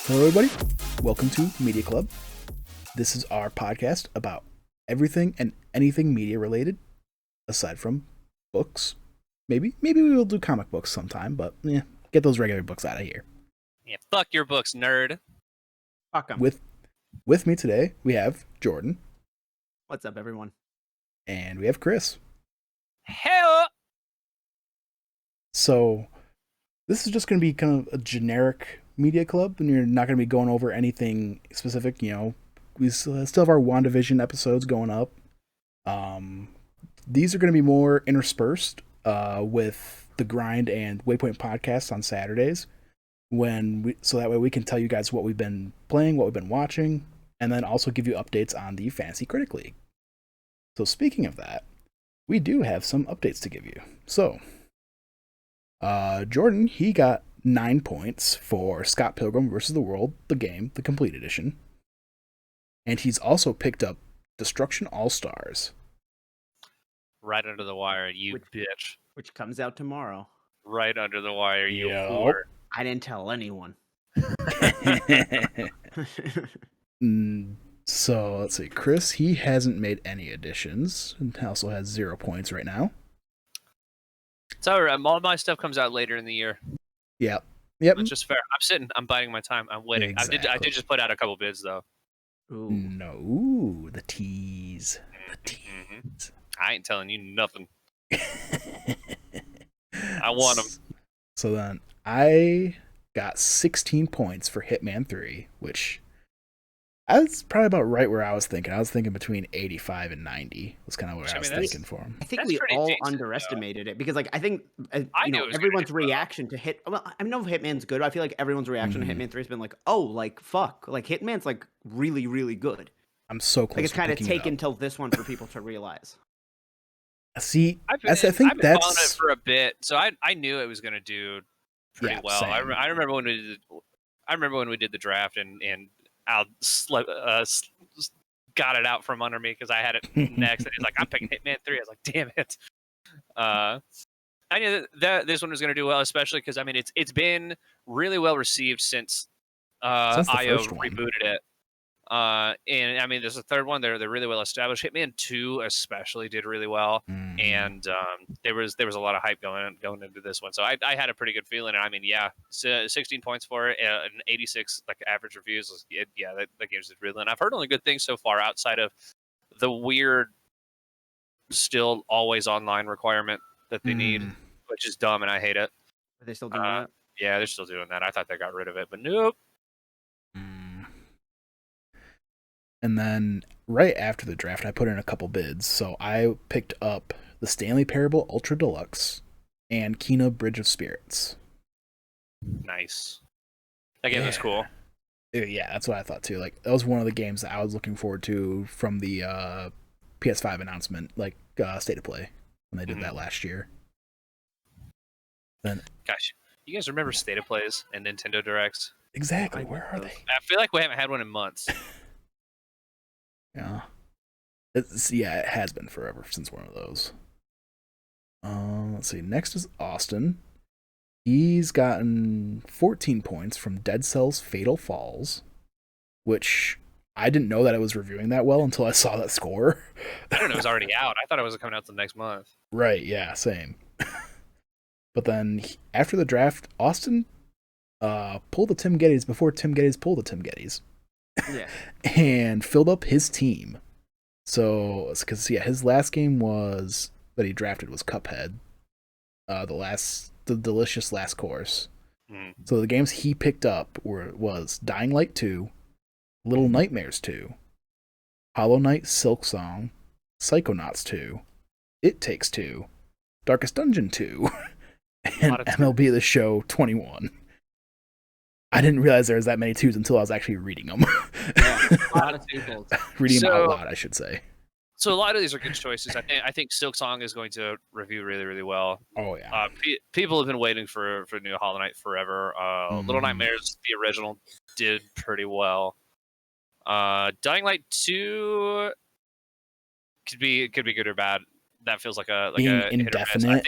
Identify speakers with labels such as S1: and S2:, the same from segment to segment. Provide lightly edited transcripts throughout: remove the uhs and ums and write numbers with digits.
S1: Hello, everybody. Welcome to Media Club. This is our podcast about everything and anything media related, aside from books. Maybe we will do comic books sometime, but get those regular books out of here.
S2: Yeah, fuck your books, nerd.
S3: Fuck 'em.
S1: With me today, we have Jordan.
S3: What's up, everyone?
S1: And we have Chris.
S2: Hell.
S1: So, this is just going to be kind of a generic media club, and you're not going to be going over anything specific. We still have our WandaVision episodes going up. These are going to be more interspersed with the Grind and Waypoint podcasts on Saturdays, so that way we can tell you guys what we've been playing, what we've been watching, and then also give you updates on the Fantasy Critic League. So speaking of that, we do have some updates to give you. So, Jordan, he got 9 points for Scott Pilgrim vs. the World, the game, the complete edition. And he's also picked up Destruction All-Stars.
S2: Right under the wire, you bitch.
S3: Which comes out tomorrow.
S2: Right under the wire, you
S1: Yup.
S2: whore.
S3: I didn't tell anyone.
S1: So, let's see. Chris, he hasn't made any additions, and also has 0 points right now.
S2: It's alright, all my stuff comes out later in the year.
S1: Yep.
S2: Which is fair. I'm biding my time. I'm waiting.
S1: Exactly.
S2: I did just put out a couple bids, though.
S3: Ooh.
S1: No, the tease. The tease.
S2: Mm-hmm. I ain't telling you nothing. I want them.
S1: So then, I got 16 points for Hitman 3, which that's probably about right where I was thinking. I was thinking between 85 and 90 was kind of what I was thinking for him.
S3: I think
S2: That's
S3: we
S2: pretty
S3: all
S2: decent,
S3: underestimated it because, I think
S2: I knew it was gonna
S3: everyone's
S2: do well.
S3: reaction to Well, I know Hitman's good. I feel like everyone's reaction to Hitman 3 has been like, "Oh, like fuck!" Like Hitman's like really, really good.
S1: I'm so close.
S3: Like it's
S1: to
S3: kind of
S1: picking it
S3: taken
S1: up.
S3: till this one for people to realize.
S1: See,
S2: I
S1: think
S2: I've been
S1: that's
S2: following it for a bit, so I knew it was going to do pretty well. I
S1: same.
S2: remember when we did the draft and Al got it out from under me because I had it next, and he's like, "I'm picking Hitman 3." I was like, "Damn it!" I knew that this one was going to do well, especially because it's been really well received since
S1: Since the
S2: IO
S1: first one.
S2: rebooted it. And there's a third one. They're really well established. Hitman 2 especially did really well, and there was a lot of hype going into this one. So I had a pretty good feeling. And 16 points for it, and 86 like average reviews. That game's really. And I've heard only good things so far, outside of the weird, still always online requirement that they need, which is dumb, and I hate it.
S3: Are they still doing that?
S2: Yeah, they're still doing that. I thought they got rid of it, but nope.
S1: And then right after the draft, I put in a couple bids. So I picked up the Stanley Parable Ultra Deluxe and Kena Bridge of Spirits.
S2: Nice. That game was cool.
S1: Yeah, that's what I thought too. Like that was one of the games that I was looking forward to from the PS5 announcement, State of Play, when they did that last year. Then,
S2: gosh, you guys remember State of Plays and Nintendo Directs?
S1: Exactly. Where are they?
S2: I feel like we haven't had one in months.
S1: Yeah. It has been forever since one of those. Let's see. Next is Austin. He's gotten 14 points from Dead Cells Fatal Falls, which I didn't know that it was reviewing that well until I saw that score.
S2: I didn't know it was already out. I thought it was coming out the next month.
S1: Right, yeah, same. But then after the draft, Austin pulled the Tim Geddes before Tim Geddes pulled the Tim Geddes.
S3: Yeah.
S1: And filled up his team. So, because his last game that he drafted was Cuphead, the delicious last course. So the games he picked up was Dying Light 2, Little Nightmares 2, Hollow Knight Silksong, Psychonauts 2, It Takes Two, Darkest Dungeon 2, and MLB The Show 21. I didn't realize there was that many twos until I was actually reading them.
S3: Yeah, a lot of twofolds.
S1: Reading them out loud, I should say.
S2: So a lot of these are good choices. I think Silksong is going to review really, really well.
S1: Oh yeah.
S2: People have been waiting for new Hollow Knight forever. Little Nightmares, the original, did pretty well. Dying Light 2 could be good or bad. That feels like a
S1: Being
S2: a
S1: indefinite.
S2: hit or miss.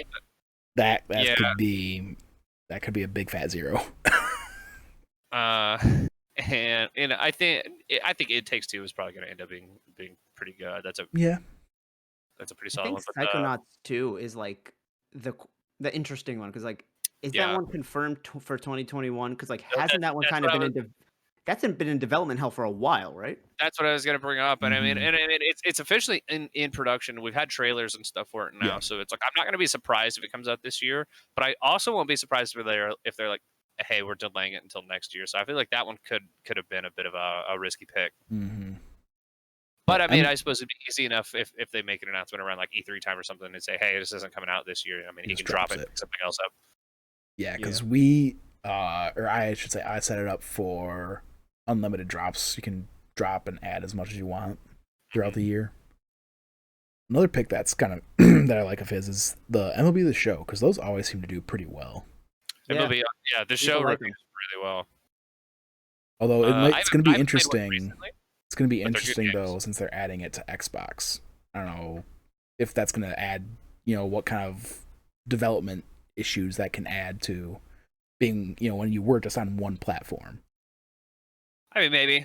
S1: That could
S2: Yeah.
S1: be a big fat zero.
S2: And and I think It Takes Two is probably going to end up being pretty good. That's a pretty
S3: I
S2: solid
S3: think
S2: one. But
S3: Psychonauts 2 is like the interesting one because like is that one confirmed for 2021? Because like hasn't that one kind of been that's been in development hell for a while, right?
S2: That's what I was going to bring up, and I mean, it's officially in production. We've had trailers and stuff for it now, so it's like I'm not going to be surprised if it comes out this year, but I also won't be surprised if they're like, hey, we're delaying it until next year. So I feel like that one could have been a bit of a risky pick. But I mean, I suppose it'd be easy enough if they make an announcement around like E3 time or something and say, hey, this isn't coming out this year. I mean, he can drop it, pick something else up.
S1: Yeah, because or I should say, I set it up for unlimited drops. You can drop and add as much as you want throughout the year. Another pick that's kind of that I like of his is the MLB The Show, because those always seem to do pretty well.
S2: MLB, the show reviews really well.
S1: Although it's going to be interesting. It's going to be interesting though, since they're adding it to Xbox. I don't know if that's going to add, what kind of development issues that can add to being, when you were just on one platform.
S2: I mean, maybe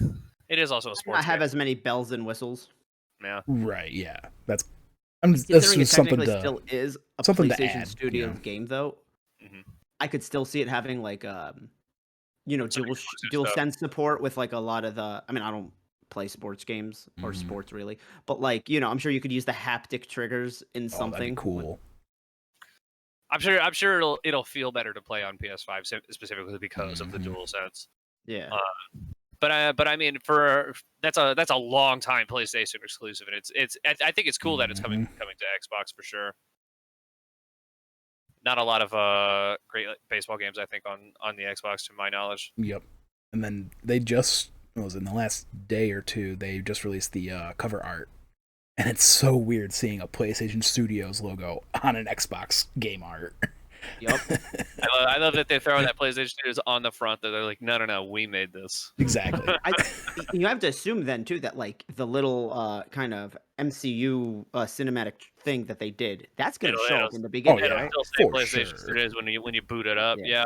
S2: it is also a sports.
S3: Not have as many bells and whistles.
S2: Yeah.
S1: Right. Yeah. That's
S3: something to still is a PlayStation Studios game though. I could still see it having like dual sense support with like a lot of the. I mean, I don't play sports games or sports really, but like I'm sure you could use the haptic triggers in something.
S1: That'd be cool.
S2: I'm sure it'll feel better to play on PS5 specifically because of the dual sense.
S3: Yeah.
S2: But I mean, that's a long time PlayStation exclusive, and I think it's cool that it's coming to Xbox for sure. Not a lot of great baseball games, I think, on the Xbox, to my knowledge.
S1: Yep. And then they just in the last day or two, they just released the cover art, and it's so weird seeing a PlayStation Studios logo on an Xbox game art.
S3: Yep.
S2: I love that they're throwing that PlayStation Studios on the front. That they're like, no, we made this.
S1: Exactly.
S3: You have to assume then too that like the little kind of MCU cinematic thing that they did, that's going to show up in the beginning.
S2: It'll
S3: right?
S2: still say PlayStation Studios when you boot it up. Yeah.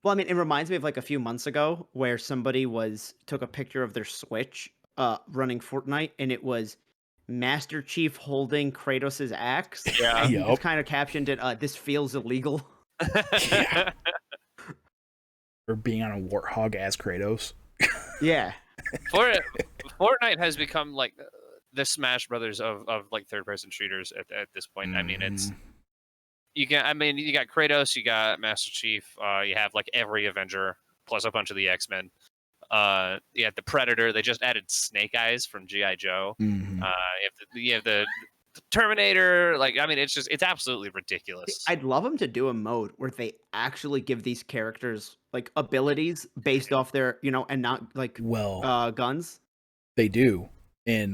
S3: Well, I mean, it reminds me of like a few months ago where somebody took a picture of their Switch running Fortnite, and it was Master Chief holding Kratos' axe.
S2: Yeah.
S3: And he just kind of captioned it, "This feels illegal."
S1: Yeah. Or being on a warthog as Kratos.
S3: Yeah.
S2: Fortnite has become like the Smash Brothers of like third-person shooters at this point. I mean, you got Kratos, you got Master Chief, you have like every Avenger plus a bunch of the X-Men. You have the Predator. They just added Snake Eyes from G.I. Joe. You have the Terminator. Like, I mean, it's absolutely ridiculous.
S3: I'd love them to do a mode where they actually give these characters like abilities based off their, and not like guns.
S1: They do, and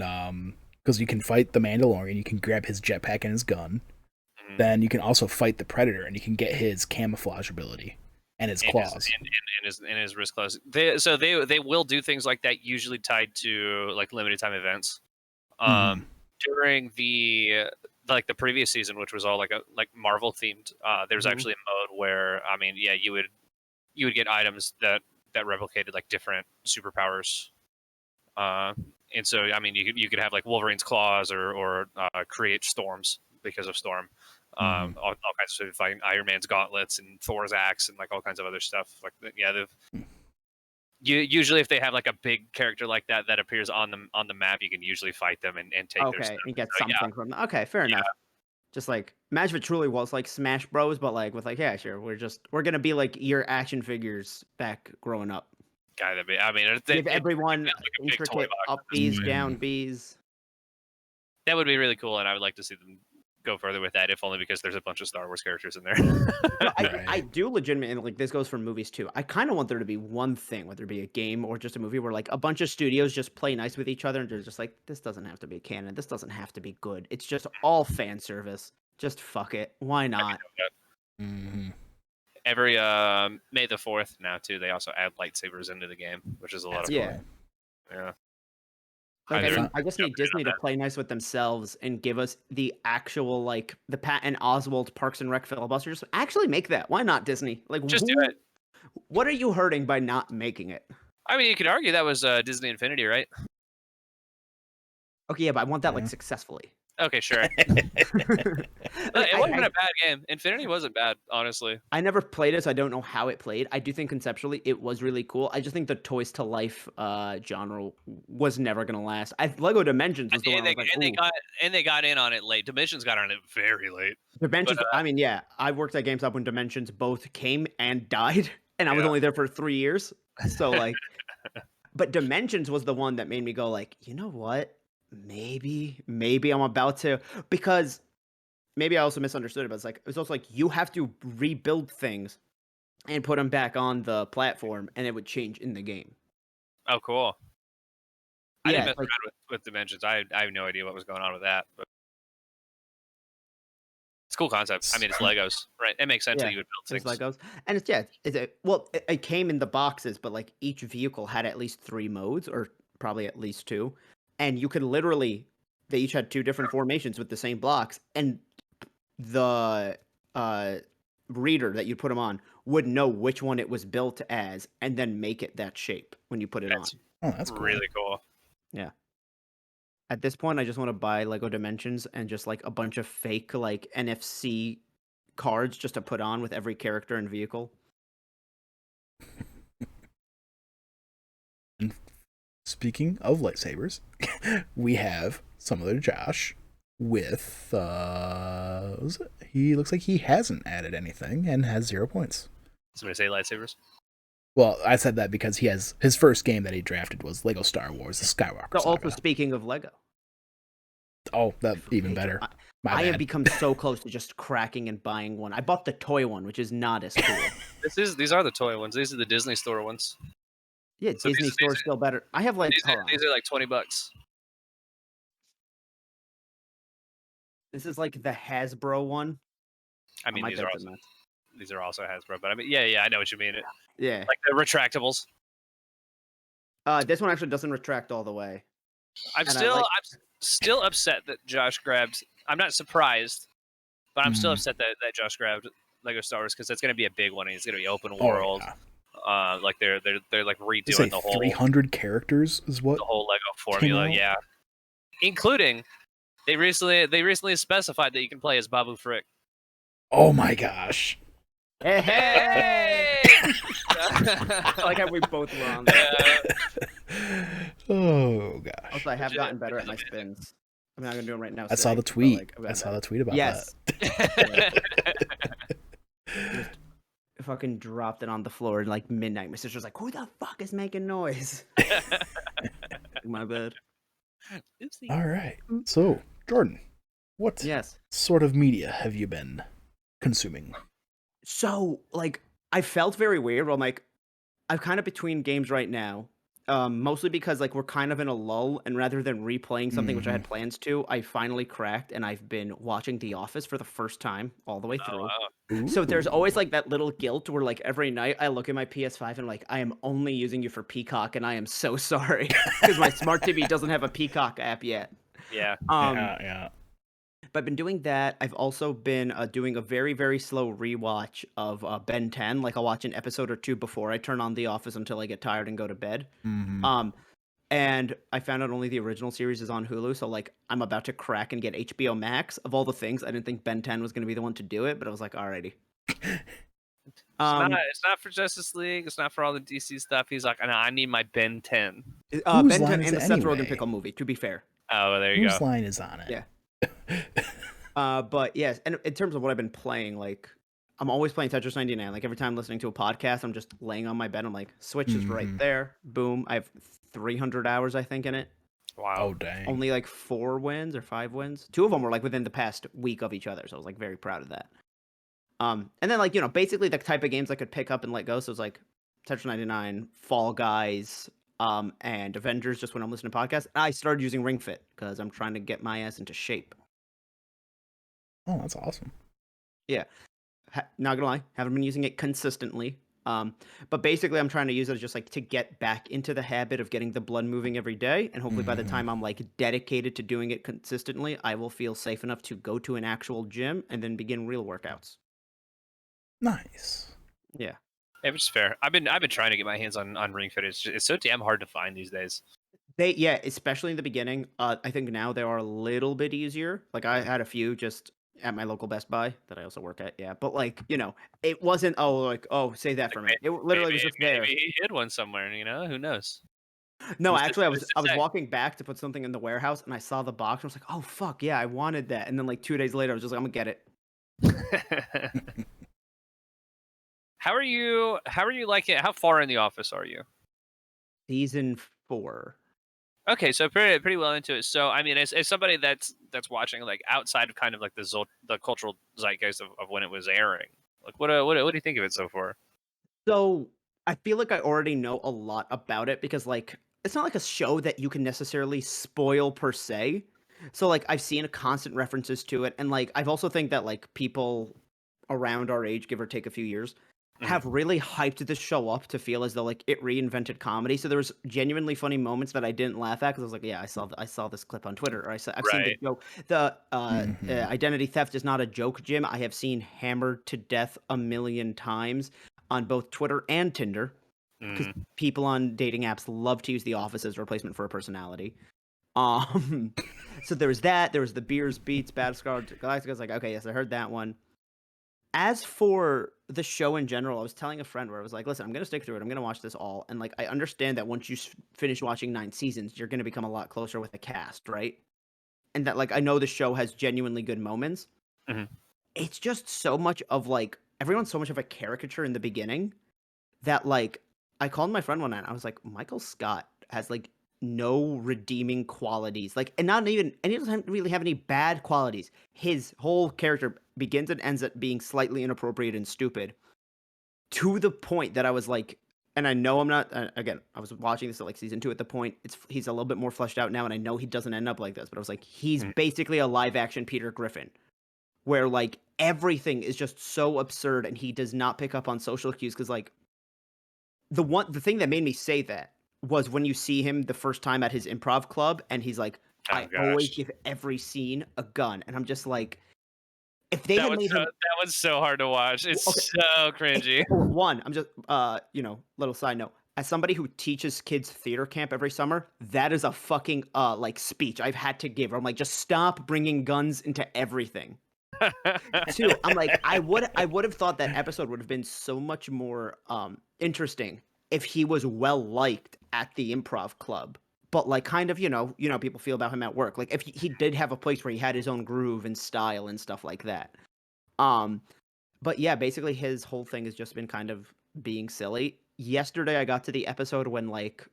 S1: because you can fight the Mandalorian, you can grab his jetpack and his gun. Then you can also fight the Predator, and you can get his camouflage ability and his claws
S2: and his wrist claws. They will do things like that, usually tied to like limited time events. During the previous season, which was all like Marvel themed, there's actually a mode where you would get items that replicated like different superpowers. And so you could have like Wolverine's claws or create storms because of Storm. All kinds of stuff, like Iron Man's gauntlets and Thor's axe and like all kinds of other stuff. Like usually if they have like a big character like that appears on the map, you can usually fight them and take their stuff.
S3: And get something from them. Okay, fair enough. Just like imagine if it truly was like Smash Bros, but like with like sure, we're gonna be like your action figures back growing up. Give everyone like intricate up Bs, down Bs.
S2: That would be really cool, and I would like to see them go further with that, if only because there's a bunch of Star Wars characters in there.
S3: I do legitimately, and like this goes for movies too. I kind of want there to be one thing, whether it be a game or just a movie, where like a bunch of studios just play nice with each other and they're just like, this doesn't have to be canon, this doesn't have to be good. It's just all fan service. Just fuck it. Why not?
S2: Every May the 4th now too, they also add lightsabers into the game, which is a lot of fun. Yeah.
S3: Like, I just need Disney to play nice with themselves and give us the actual, like, the Patton Oswalt Parks and Rec filibuster. Just actually make that. Why not, Disney? Like,
S2: just do it.
S3: What are you hurting by not making it?
S2: I mean, you could argue that was Disney Infinity, right?
S3: Okay, yeah, but I want that like successfully.
S2: Okay, sure.
S3: Like,
S2: It wasn't a bad game. Infinity wasn't bad, honestly.
S3: I never played it, so I don't know how it played. I do think conceptually it was really cool. I just think the toys to life genre was never gonna last. Lego Dimensions was the one I was like,
S2: they got in on it late. Dimensions got on it very late.
S3: Dimensions.
S2: But,
S3: I mean, yeah, I worked at GameStop when Dimensions both came and died, and I was only there for 3 years. So like, but Dimensions was the one that made me go like, you know what? Maybe I'm about to, because maybe I also misunderstood it, but it's also like you have to rebuild things and put them back on the platform, and it would change in the game.
S2: Oh, cool. I didn't mess
S3: like,
S2: around with Dimensions. I have no idea what was going on with that, but it's a cool concept. I mean, it's Legos, right? It makes sense that you would build things.
S3: It's Legos, and it came in the boxes, but like each vehicle had at least 3 modes, or probably at least 2, and you could literally, they each had 2 different formations with the same blocks, and the reader that you put them on would know which one it was built as, and then make it that shape when you put it on.
S1: Oh, that's cool.
S2: Really cool.
S3: Yeah. At this point, I just want to buy Lego Dimensions and just like a bunch of fake like NFC cards just to put on with every character and vehicle.
S1: And speaking of lightsabers, we have some other Josh with he looks like he hasn't added anything and has 0 points.
S2: Somebody say lightsabers?
S1: Well, I said that because he has his first game that he drafted was Lego Star Wars: The Skywalker Saga.
S3: Also, speaking of Lego.
S1: Oh, that even better.
S3: I have become so close to just cracking and buying one. I bought the toy one, which is not as cool.
S2: These are the toy ones. These are the Disney Store ones.
S3: Yeah, so Disney Store is still better. I have like
S2: these are like $20.
S3: This is like the Hasbro one.
S2: I mean, these are also Hasbro, but I mean, yeah, I know what you mean.
S3: Yeah,
S2: like the retractables.
S3: This one actually doesn't retract all the way.
S2: I'm still upset that Josh grabbed. I'm not surprised, but I'm still upset that Josh grabbed Lego Star Wars, because that's going to be a big one. And it's going to be open world. Yeah. Like they're like redoing the whole
S1: 300 characters is what
S2: the whole Lego formula. Yeah, including they recently specified that you can play as Babu Frick.
S1: Oh my gosh!
S3: Hey! I like how we both were on that.
S1: Oh gosh!
S3: Also, I have gotten better at my spins. I'm not gonna do them right now.
S1: I saw the tweet. I saw the tweet about
S3: that. Just fucking dropped it on the floor like midnight. My sister's like, "Who the fuck is making noise?" My bad.
S2: Oopsie.
S1: All right. So, Jordan, what sort of media have you been consuming?
S3: So, like, I felt very weird. I'm like, I'm kind of between games right now. Mostly because like we're kind of in a lull, and rather than replaying something which I had plans to, I finally cracked and I've been watching The Office for the first time all the way through.
S2: Wow.
S3: So there's always like that little guilt where like every night I look at my PS5 and like, I am only using you for Peacock, and I am so sorry because my smart TV doesn't have a Peacock app yet.
S2: Yeah.
S1: Yeah.
S3: But I've been doing that. I've also been doing a very, very slow rewatch of Ben 10. Like, I'll watch an episode or 2 before I turn on The Office until I get tired and go to bed. And I found out only the original series is on Hulu. So, like, I'm about to crack and get HBO Max. Of all the things, I didn't think Ben 10 was going to be the one to do it, but I was like, alrighty.
S2: It's not for Justice League. It's not for all the DC stuff. He's like, no, I need my Ben 10.
S3: Ben 10 and the Seth Rogen pickle movie, to be fair.
S2: Oh, well, there you go.
S1: Whose line is on it?
S3: Yeah. But yes, and in terms of what I've been playing, like, I'm always playing Tetris 99. Like, every time listening to a podcast, I'm just laying on my bed. I'm like, Switch is right there. Boom. I have 300 hours, I think, in it.
S2: Wow.
S1: Oh, dang.
S3: Only like 4 wins or 5 wins. 2 of them were like within the past week of each other. So I was like very proud of that. And then like, you know, basically the type of games I could pick up and let go. So it was like Tetris 99, Fall Guys, and Avengers, just when I'm listening to podcasts. I started using Ring Fit because I'm trying to get my ass into shape.
S1: Oh, that's awesome.
S3: Yeah. Not gonna lie, haven't been using it consistently. But basically I'm trying to use it just like to get back into the habit of getting the blood moving every day. And hopefully by the time I'm like dedicated to doing it consistently, I will feel safe enough to go to an actual gym and then begin real workouts.
S1: Nice.
S3: Yeah.
S2: Yeah, which is fair. I've been trying to get my hands on Ring Fit. It's so damn hard to find these days.
S3: Especially in the beginning. I think now they are a little bit easier. Like I had a few just at my local Best Buy that I also work at. Yeah, but like it wasn't say that for me. It literally was just there.
S2: Maybe he hid one somewhere. Who knows?
S3: No,
S2: Who's
S3: actually,
S2: to
S3: I was
S2: say?
S3: walking back to put something in the warehouse, and I saw the box. And I was like, oh fuck yeah, I wanted that. And then like 2 days later, I was just like, I'm gonna get it.
S2: How are you liking it? How far in the office are you?
S3: Season 4.
S2: Okay, so pretty well into it. So I mean, as somebody that's watching like outside of kind of like the cultural zeitgeist of when it was airing, like what do you think of it so far?
S3: So I feel like I already know a lot about it because like it's not like a show that you can necessarily spoil per se. So like I've seen constant references to it, and like I've also think that like people around our age, give or take a few years, have really hyped this show up to feel as though like it reinvented comedy. So there was genuinely funny moments that I didn't laugh at because I was like, yeah, I saw this clip on Twitter, or I've seen the
S2: Right.
S3: joke. The identity theft is not a joke, Jim. I have seen hammered to death a million times on both Twitter and Tinder because people on dating apps love to use The Office as replacement for a personality. So there was that. There was the Beers Beats Battlestar Galactica. I was like, okay, yes, I heard that one. As for the show in general, I was telling a friend where I was like, listen, I'm going to stick through it. I'm going to watch this all. And like, I understand that once you finish watching 9 seasons, you're going to become a lot closer with the cast, right? And that like, I know the show has genuinely good moments. It's just so much of like, everyone's so much of a caricature in the beginning that like, I called my friend one night and I was like, Michael Scott has like no redeeming qualities. Like, and he doesn't really have any bad qualities. His whole character begins and ends up being slightly inappropriate and stupid to the point that I was like, and I know I'm not, again, I was watching this at like season 2 at the point. He's a little bit more fleshed out now, and I know he doesn't end up like this, but I was like, he's basically a live action Peter Griffin, where like everything is just so absurd and he does not pick up on social cues. Cause like, the thing that made me say that was when you see him the first time at his improv club and he's like, I always give every scene a gun. And I'm just like, if they had made him,
S2: that was so hard to watch. It's so cringy.
S3: One, I'm just little side note. As somebody who teaches kids theater camp every summer, that is a fucking like speech I've had to give. I'm like, just stop bringing guns into everything. Two, I'm like, I would have thought that episode would have been so much more interesting if he was well liked at the improv club. But like kind of, people feel about him at work. Like if he did have a place where he had his own groove and style and stuff like that. But yeah, basically his whole thing has just been kind of being silly. Yesterday I got to the episode when like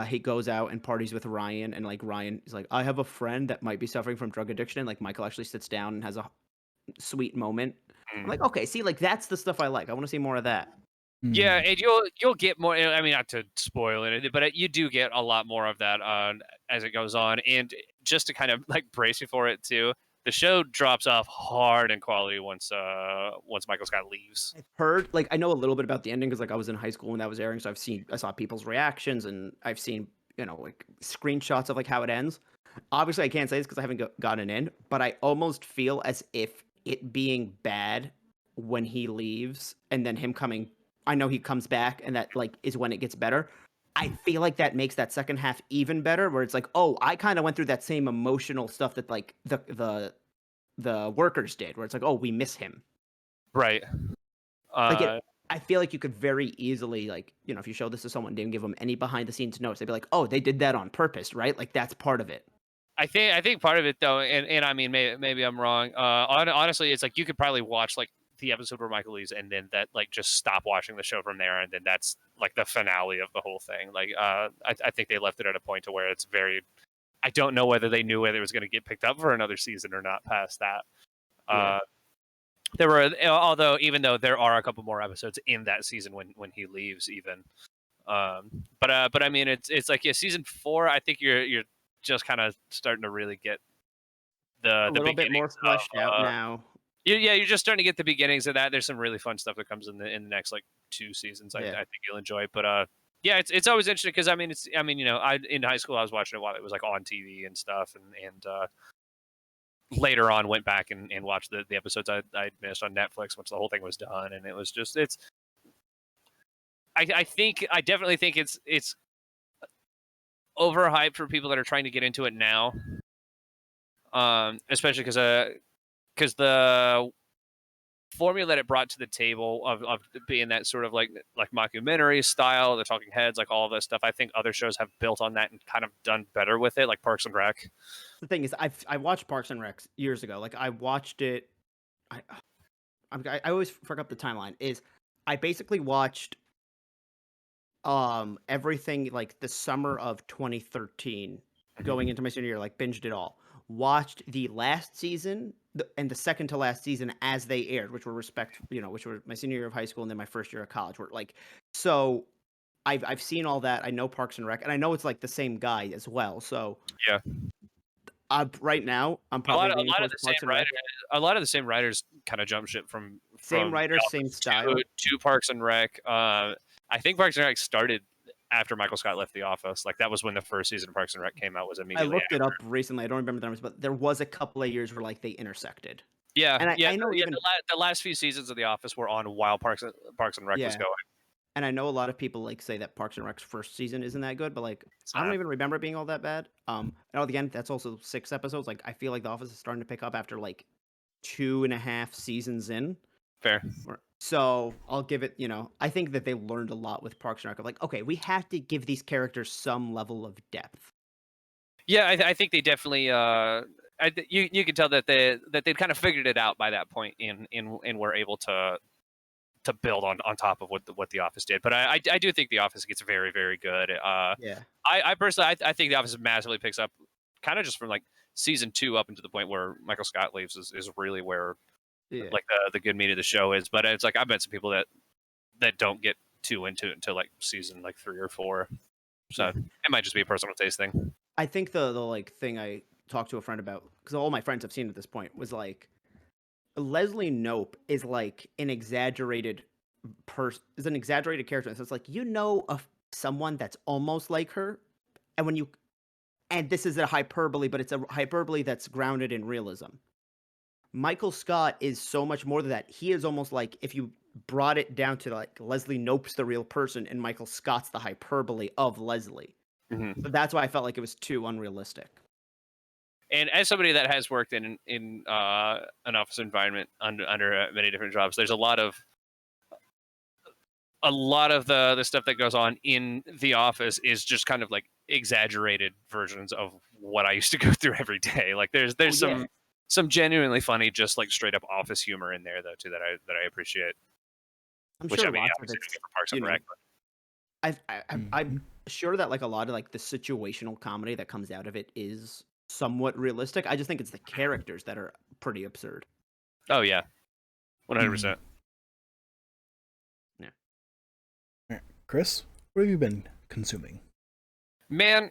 S3: he goes out and parties with Ryan, and like Ryan is like, I have a friend that might be suffering from drug addiction, and like Michael actually sits down and has a sweet moment. I'm like, okay, see, like that's the stuff I like. I want to see more of that.
S2: Yeah, and you'll get more. I mean, not to spoil it, but you do get a lot more of that as it goes on. And just to kind of like brace you for it too, the show drops off hard in quality once Michael Scott leaves.
S3: I've heard, like, I know a little bit about the ending because like I was in high school when that was airing, so I saw people's reactions, and I've seen like screenshots of like how it ends. Obviously, I can't say this because I haven't gotten in, but I almost feel as if it being bad when he leaves and then him coming. I know he comes back, and that like is when it gets better. I feel like that makes that second half even better, where it's like, oh, I kind of went through that same emotional stuff that like the workers did, where it's like, oh, we miss him.
S2: Right.
S3: I feel like you could very easily, like, if you show this to someone, didn't give them any behind the scenes notes, they'd be like, oh, they did that on purpose, right? Like that's part of it.
S2: I think part of it though, and I mean maybe I'm wrong. Honestly, it's like you could probably watch like the episode where Michael leaves, and then that like just stop watching the show from there, and then that's like the finale of the whole thing. Like I think they left it at a point to where it's very. I don't know whether they knew whether it was going to get picked up for another season or not past that.
S3: Yeah.
S2: There were, even though there are a couple more episodes in that season when he leaves, even. But I mean, it's like season 4. I think you're just kind of starting to really get the
S3: little bit more fleshed out now.
S2: Yeah, you're just starting to get the beginnings of that. There's some really fun stuff that comes in the next like 2 seasons. I think you'll enjoy it. But yeah, it's always interesting because I mean in high school I was watching it while it was like on TV and stuff, and later on went back and watched the episodes I'd missed on Netflix once the whole thing was done, and it was just I definitely think it's overhyped for people that are trying to get into it now. Especially because the formula that it brought to the table of being that sort of like mockumentary style, the talking heads, like all of this stuff. I think other shows have built on that and kind of done better with it, like Parks and Rec.
S3: The thing is, I watched Parks and Rec years ago. Like I watched it. I always forget the timeline. Is I basically watched everything like the summer of 2013 going into my senior year, like binged it all. Watched the last season and the second to last season as they aired, which were which were my senior year of high school and then my first year of college. Were like, so I've seen all that. I know Parks and Rec, and I know it's like the same guy as well. So
S2: yeah,
S3: right now I'm probably
S2: a lot of the
S3: Parks and Rec.
S2: a lot of the same writers kind of jump ship from
S3: Same writers, same style
S2: to Parks and Rec. I think Parks and Rec started after Michael Scott left The Office. Like that was when the first season of Parks and Rec came out. Was immediately.
S3: I looked it up recently. I don't remember the numbers, but there was a couple of years where like they intersected.
S2: Yeah,
S3: and I know even
S2: the last few seasons of The Office were on while Parks and Rec was going.
S3: And I know a lot of people like say that Parks and Rec's first season isn't that good, but like I don't even remember it being all that bad. And again, that's also 6 episodes. Like I feel like The Office is starting to pick up after like 2.5 seasons in.
S2: Fair.
S3: So I'll give it, I think that they learned a lot with Parks and Rec of like, okay, we have to give these characters some level of depth.
S2: Yeah, I think they definitely. You can tell that they'd kind of figured it out by that point, and were able to build on top of what The Office did. But I do think The Office gets very, very good.
S3: Yeah.
S2: I personally I think The Office massively picks up, kind of just from like season 2 up into the point where Michael Scott leaves is really where like the good meat of the show is. But it's like I bet some people that don't get too into it until like season like 3 or 4. So it might just be a personal taste thing.
S3: I think the like thing I talked to a friend about, because all my friends have seen at this point, was like Leslie Knope is like an exaggerated character. So it's like of someone that's almost like her, and this is a hyperbole, but it's a hyperbole that's grounded in realism. Michael Scott is so much more than that. He is almost like if you brought it down to like Leslie Knope's the real person and Michael Scott's the hyperbole of Leslie.
S2: Mm-hmm.
S3: So that's why I felt like it was too unrealistic.
S2: And as somebody that has worked in an office environment under many different jobs, there's a lot of the stuff that goes on in the office is just kind of like exaggerated versions of what I used to go through every day. Like there's some genuinely funny, just like straight up office humor in there though too that I appreciate.
S3: I'm sure lots of it's for Parks and Rec. I'm sure that like a lot of like the situational comedy that comes out of it is somewhat realistic. I just think it's the characters that are pretty absurd.
S2: Oh yeah, 100%.
S1: Yeah. All right. Chris, what have you been consuming?
S2: Man,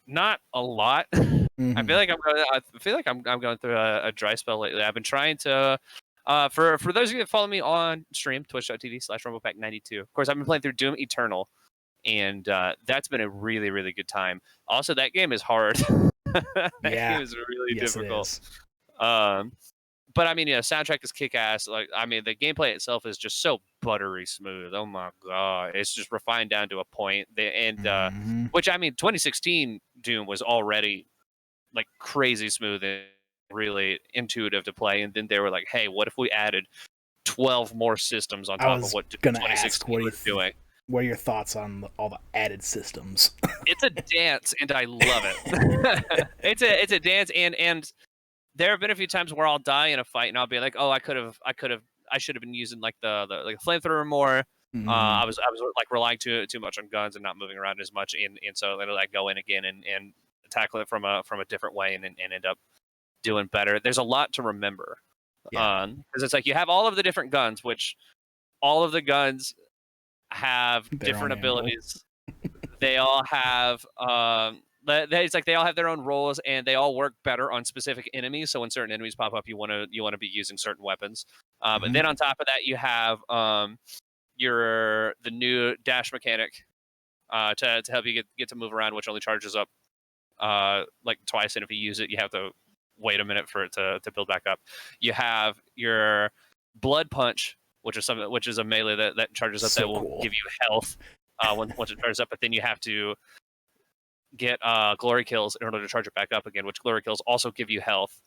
S2: not a lot. I feel like I'm going through a dry spell lately. I've been trying to. For those of you that follow me on stream, twitch.tv/RumblePack92. Of course, I've been playing through Doom Eternal, and that's been a really, really good time. Also, that game is hard. That game is really difficult. But I mean, soundtrack is kick-ass. Like, I mean, the gameplay itself is just so buttery smooth. Oh my god, it's just refined down to a point. Which I mean, 2016 Doom was already like crazy smooth and really intuitive to play. And then they were like, "Hey, what if we added 12 more systems on top of what 2016 was doing?"
S1: What are your thoughts on all the added systems?
S2: It's a dance, and I love it. It's a dance, and there have been a few times where I'll die in a fight, and I'll be like, "Oh, I should have been using like the flamethrower more." Mm-hmm. I was like relying too much on guns and not moving around as much, and so I go in again and tackle it from a different way, and end up doing better. There's a lot to remember, because it's like you have all of the different guns, which all of the guns have different abilities. They all have it's like they all have their own roles, and they all work better on specific enemies. So when certain enemies pop up, you want to be using certain weapons. And then on top of that, you have the new dash mechanic to help you get to move around, which only charges up like twice, and if you use it, you have to wait a minute for it to build back up. You have your blood punch, which is a melee that charges up,
S1: So
S2: that will
S1: cool.
S2: give you health once it charges up. But then you have to get glory kills in order to charge it back up again, which glory kills also give you health.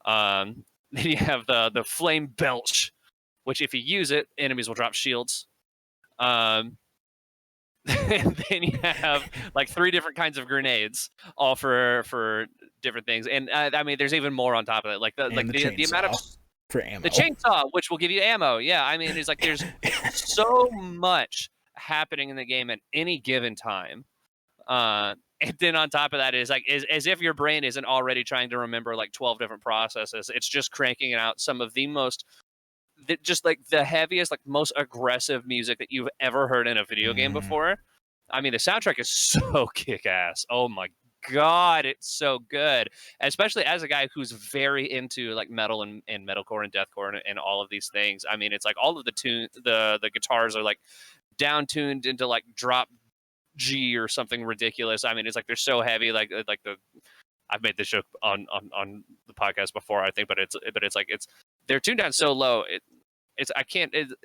S2: Then you have the flame belch, which if you use it, enemies will drop shields. And then you have like 3 different kinds of grenades, all for different things. And I mean, there's even more on top of it, like the amount of
S1: for ammo.
S2: The chainsaw, which will give you ammo. Yeah, I mean, it's like there's so much happening in the game at any given time. And then on top of that is like as if your brain isn't already trying to remember like 12 different processes. It's just cranking out some of the just like the heaviest, like most aggressive music that you've ever heard in a video game before. I mean, the soundtrack is so kick-ass. Oh my God, it's so good. Especially as a guy who's very into like metal and metalcore and deathcore and all of these things. I mean, it's like all of the guitars are like down tuned into like drop G or something ridiculous. I mean, it's like they're so heavy, like I've made this joke on the podcast before, I think, but it's like they're tuned down so low.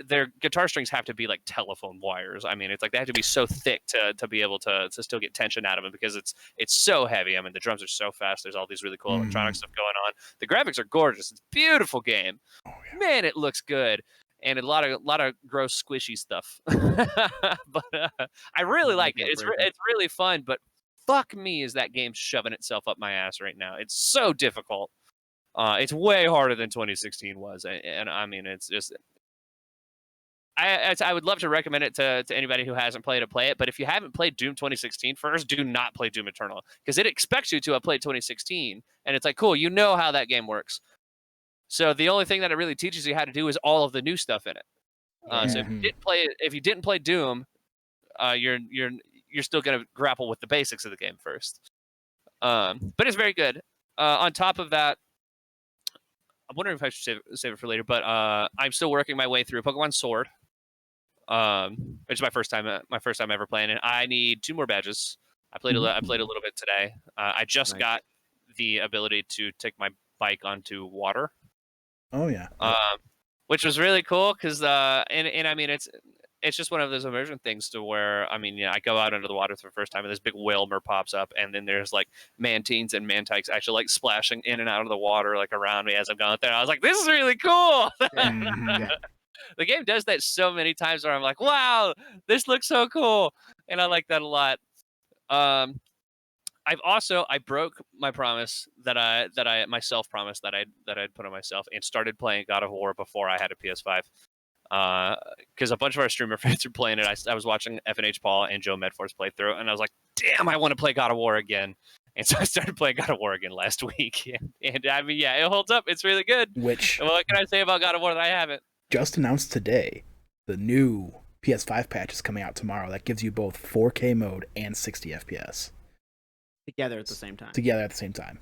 S2: Their guitar strings have to be like telephone wires. I mean, it's like they have to be so thick to be able to still get tension out of them, because it's so heavy. I mean, the drums are so fast. There's all these really cool electronic stuff going on. The graphics are gorgeous. It's a beautiful game. Oh, yeah. Man, it looks good. And a lot of gross squishy stuff. But I really like it. It's really fun, but fuck me, is that game shoving itself up my ass right now. It's so difficult. It's way harder than 2016 was, and I mean, it's just. I would love to recommend it to anybody who hasn't played it, play it. But if you haven't played Doom 2016 first, do not play Doom Eternal, because it expects you to have played 2016, and it's like, cool, you know how that game works. So the only thing that it really teaches you how to do is all of the new stuff in it. So if you didn't play Doom, you're still gonna grapple with the basics of the game first. But it's very good. On top of that, I'm wondering if I should save it for later. But I'm still working my way through Pokemon Sword, which is my first time ever playing it. I need 2 more badges. I played a little bit today. I just got the ability to take my bike onto water.
S1: Oh yeah.
S2: Which was really cool, because and I mean, it's just one of those immersion things to where, I mean, I go out under the water for the first time, and this big Wilmer pops up, and then there's like Manteens and Mantikes actually like splashing in and out of the water like around me as I'm going there. I was like, this is really cool. The game does that so many times where I'm like, wow, this looks so cool, and I like that a lot. I broke my promise that I myself promised that I'd put on myself, and started playing God of War before I had a PS5. Because a bunch of our streamer friends are playing it. I was watching FNH Paul and Joe Medford's playthrough, and I was like, damn, I want to play God of War again. And so I started playing God of War again last week. And I mean, yeah, it holds up. It's really good.
S1: Which,
S2: what can I say about God of War that I haven't?
S1: Just announced today, the new PS5 patch is coming out tomorrow. That gives you both 4K mode and 60 FPS.
S3: Together at the same time.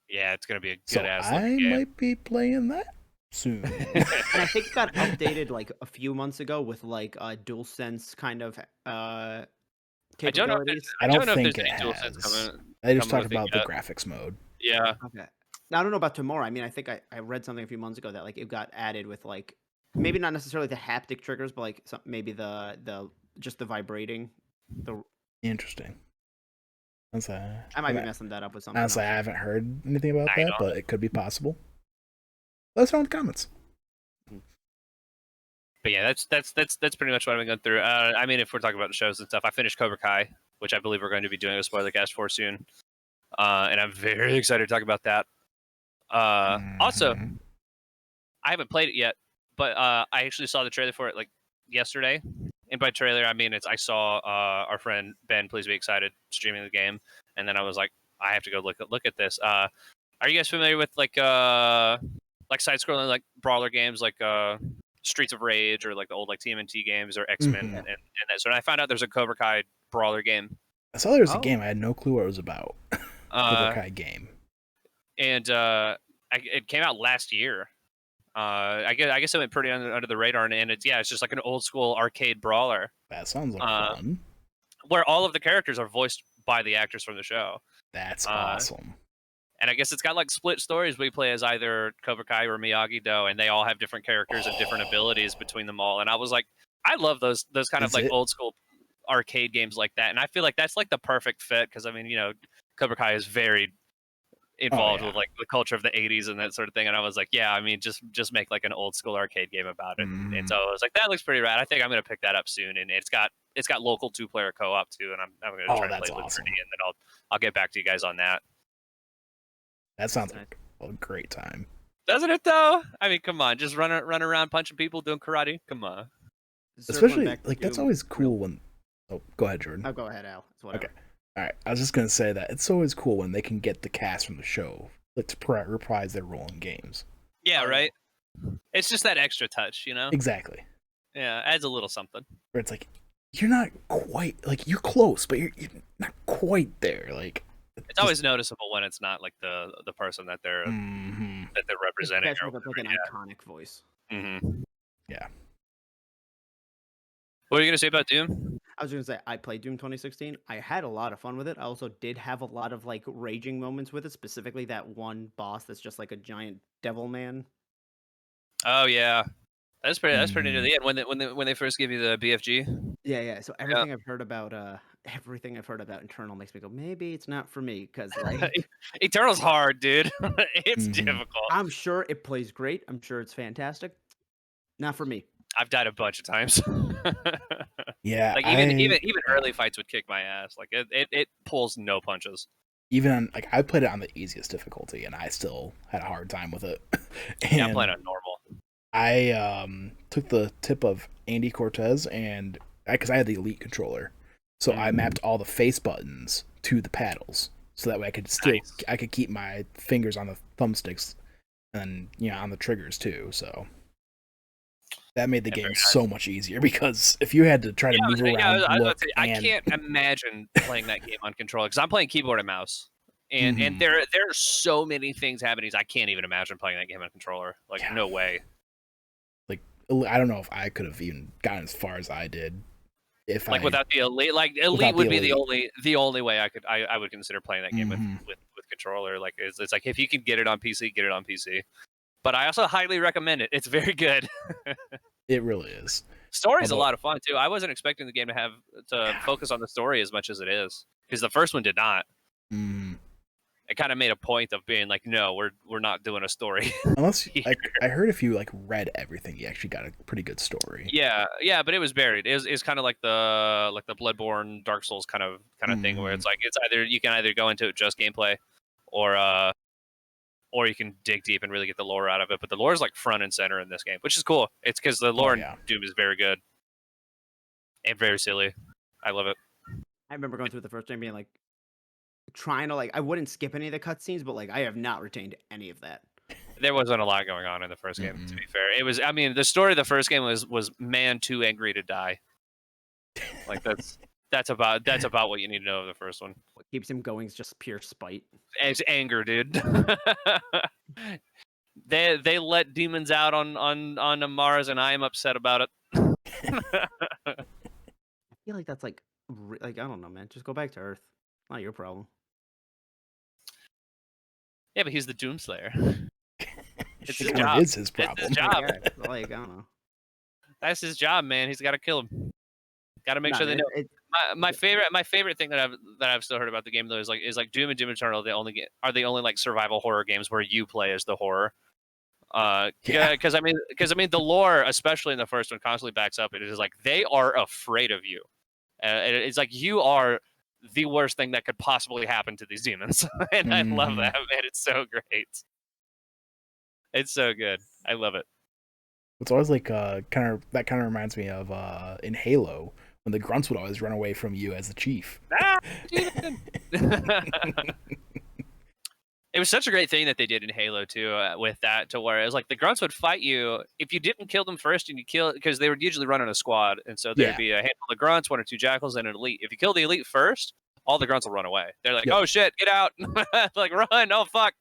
S2: Yeah, it's gonna be a good ass game.
S1: I might be playing that soon.
S3: And I think it got updated like a few months ago with like DualSense kind of capabilities.
S1: I don't think it has. I just talked about the graphics mode.
S2: Yeah.
S3: Okay. Now I don't know about tomorrow. I mean, I think I read something a few months ago that like it got added with like maybe not necessarily the haptic triggers, but like maybe the just the vibrating.
S1: Interesting.
S3: I might be messing that up with something.
S1: Honestly, I haven't heard anything about that, but it could be possible. Let us know in the comments.
S2: But yeah, that's pretty much what I've been going through. I mean, if we're talking about the shows and stuff, I finished Cobra Kai, which I believe we're going to be doing a spoiler cast for soon, and I'm very excited to talk about that. Also, I haven't played it yet, but I actually saw the trailer for it like yesterday. And by trailer, I mean I saw our friend Ben, Please Be Excited, streaming the game, and then I was like, I have to go look at this. Are you guys familiar with like side-scrolling like brawler games like Streets of Rage or like the old like TMNT games or X-Men and that sort? I found out there's a Cobra Kai brawler game.
S1: I saw there was a game. I had no clue what it was about. Cobra Kai game. And
S2: it came out last year. I guess it went pretty under the radar, and it's just like an old school arcade brawler.
S1: That sounds like fun.
S2: Where all of the characters are voiced by the actors from the show.
S1: That's awesome.
S2: And I guess it's got like split stories. We play as either Cobra Kai or Miyagi-Do, and they all have different characters and different abilities between them all. And I was like, I love those kind of like old school arcade games like that. And I feel like that's like the perfect fit because I mean, you know, Cobra Kai is very involved with like the culture of the 80s and that sort of thing. And I was like, yeah, I mean, just make like an old school arcade game about it. And so I was like, that looks pretty rad. I think I'm gonna pick that up soon. And it's got local 2-player co-op too. And I'm gonna try to play with Liberty, and then I'll get back to you guys on that.
S1: That sounds like a great time.
S2: Doesn't it though? I mean, come on, just run around punching people, doing karate. Come on.
S1: Especially like that's always cool when. Oh, go ahead, Jordan.
S3: Oh, go ahead, Al.
S1: Okay. All right. I was just gonna say that it's always cool when they can get the cast from the show like to reprise their role in games.
S2: Yeah, right. It's just that extra touch, you know.
S1: Exactly.
S2: Yeah, adds a little something.
S1: Where it's like you're not quite like you're close, but you're not quite there. Like.
S2: It's always noticeable when it's not like the person that they're representing.
S3: Or like an iconic voice.
S2: Mm-hmm.
S1: Yeah.
S2: What are you gonna say about Doom?
S3: I was gonna say I played Doom 2016. I had a lot of fun with it. I also did have a lot of like raging moments with it. Specifically, that one boss that's just like a giant devil man.
S2: Oh yeah, that's pretty near the end when they first give you the BFG.
S3: Yeah. So everything I've heard about Eternal makes me go, maybe it's not for me because like
S2: Eternal's hard, dude. It's difficult.
S3: I'm sure it plays great. I'm sure it's fantastic. Not for me.
S2: I've died a bunch of times.
S1: Yeah,
S2: like even early fights would kick my ass. Like it pulls no punches.
S1: Even on, like I played it on the easiest difficulty, and I still had a hard time with it.
S2: Yeah, I'm playing on normal.
S1: I took the tip of Andy Cortez, and because I had the Elite controller, so I mapped all the face buttons to the paddles, so that way I could I could keep my fingers on the thumbsticks, and on the triggers too. So that made the game so much easier because if you had to try to move around,
S2: I can't imagine playing that game on controller because I'm playing keyboard and mouse, and there are so many things happening. I can't even imagine playing that game on controller. Like no way.
S1: Like I don't know if I could have even gotten as far as I did. If
S2: like without the Elite, like Elite would be the only way I would consider playing that game with controller. Like it's like if you can get it on PC, get it on PC. But I also highly recommend it. It's very good.
S1: It really is.
S2: Story's a lot of fun too. I wasn't expecting the game to focus on the story as much as it is because the first one did not. It kind of made a point of being like, no, we're not doing a story.
S1: Unless I heard if you like read everything, you actually got a pretty good story.
S2: Yeah, but it was buried. It's kind of like the Bloodborne, Dark Souls kind of thing where it's like you can either go into it just gameplay, or you can dig deep and really get the lore out of it. But the lore is like front and center in this game, which is cool. It's because the lore in Doom is very good and very silly. I love it.
S3: I remember going through the first game being like, trying to like, I wouldn't skip any of the cutscenes, but like I have not retained any of that.
S2: There wasn't a lot going on in the first game, to be fair. It was, I mean, the story of the first game was man too angry to die. Like that's about what you need to know of the first one.
S3: What keeps him going is just pure spite.
S2: It's anger, dude. They let demons out on Mars, and I am upset about it.
S3: I feel like that's like I don't know, man. Just go back to Earth. Not your problem.
S2: Yeah, but he's the Doomslayer. It's his job.
S1: It is his problem.
S2: It's his job.
S3: Like, I don't know.
S2: That's his job, man. He's got to kill him. Got to make sure they know. My favorite thing that I've still heard about the game though is like Doom and Doom Eternal. Are the only like survival horror games where you play as the horror. Because I mean the lore, especially in the first one, constantly backs up. It is like they are afraid of you. It's like you are the worst thing that could possibly happen to these demons, and I love that, man. It's so great. It's so good. I love it.
S1: It's always like kind of reminds me of in Halo when the grunts would always run away from you as the chief.
S2: It was such a great thing that they did in Halo too, with that, to where it was like the grunts would fight you if you didn't kill them first, and you kill because they would usually run in a squad, and so there'd be a handful of grunts, 1 or 2 jackals, and an elite. If you kill the elite first, all the grunts will run away. They're like, "Oh shit, get out!" Like run, oh fuck.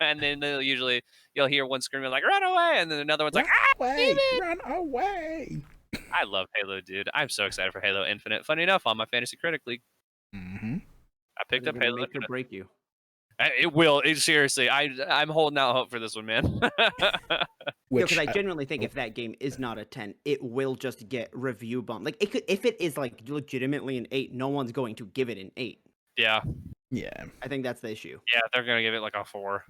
S2: And then you'll hear one screaming like "run away," and then another one's like
S1: run away.
S2: I love Halo, dude. I'm so excited for Halo Infinite. Funny enough, on my Fantasy Critic League, I picked up Halo
S3: Infinite. Break you.
S2: It will. Seriously, I'm holding out hope for this one, man.
S3: Because I genuinely think if that game is not a 10, it will just get review bump. Like it could, if it is like legitimately an 8, no one's going to give it an 8.
S2: Yeah.
S3: I think that's the issue.
S2: Yeah, they're gonna give it like a 4.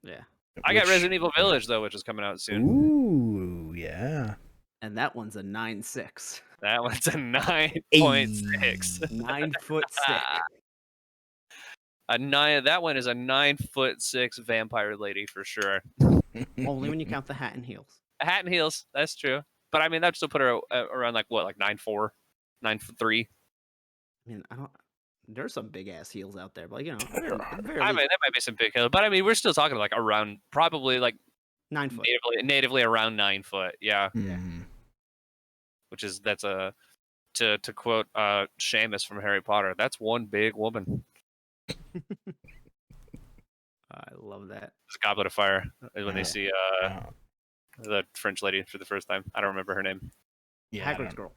S3: Yeah.
S2: I got Resident Evil Village though, which is coming out soon.
S1: Ooh, yeah.
S3: And that one's a 9.6.
S2: That one's a 9.6.
S3: 9'6".
S2: That one is a 9'6" vampire lady for sure.
S3: Only when you count the hat and heels.
S2: A hat and heels, that's true. But I mean, that still put her around like what, like 9'4", 9'3".
S3: I mean, there's some big ass heels out there, but you know,
S2: I mean, there might be some big heels, but I mean, we're still talking like around probably like
S3: 9 foot,
S2: natively around 9 foot. Yeah.
S1: Mm.
S2: Which is to quote Seamus from Harry Potter, that's one big woman.
S3: I love that.
S2: It's a Goblet of Fire when they see the French lady for the first time. I don't remember her name.
S3: Yeah, Hagrid's girl.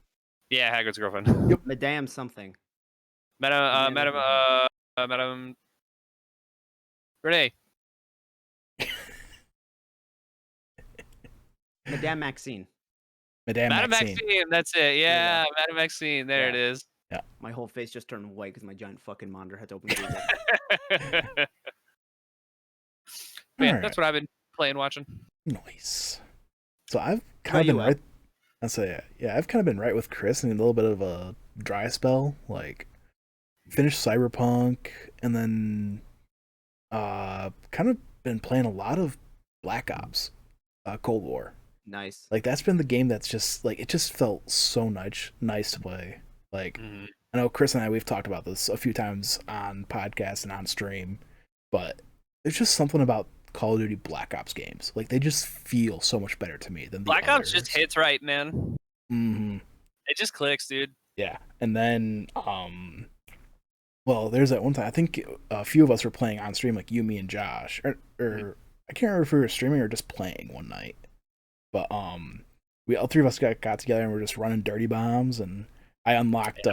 S2: Yeah, Hagrid's girlfriend.
S1: Yep.
S3: Madame something.
S2: Madame Renee.
S3: Madame Maxine.
S1: Madame Maxine.
S2: That's it. Yeah, Madame Maxine. There it is.
S1: Yeah.
S3: My whole face just turned white because my giant fucking monitor had to open Google.
S2: Yeah, that's what I've been playing, watching.
S1: Nice. So I've kind of been right. I've kind of been right with Chris and a little bit of a dry spell. Like, finished Cyberpunk and then kind of been playing a lot of Black Ops, Cold War.
S3: Nice.
S1: Like, that's been the game that's just like, it just felt so nice to play. Like, I know Chris and we've talked about this a few times on podcast and on stream, but there's just something about Call of Duty Black Ops games. Like, they just feel so much better to me than the
S2: Black
S1: others.
S2: Ops just hits right, man.
S1: Mm-hmm.
S2: It just clicks, dude.
S1: Yeah. And then, well, there's that one time, I think a few of us were playing on stream, like you, me, and Josh, or I can't remember if we were streaming or just playing one night. But we all three of us got together and we're just running dirty bombs, and I unlocked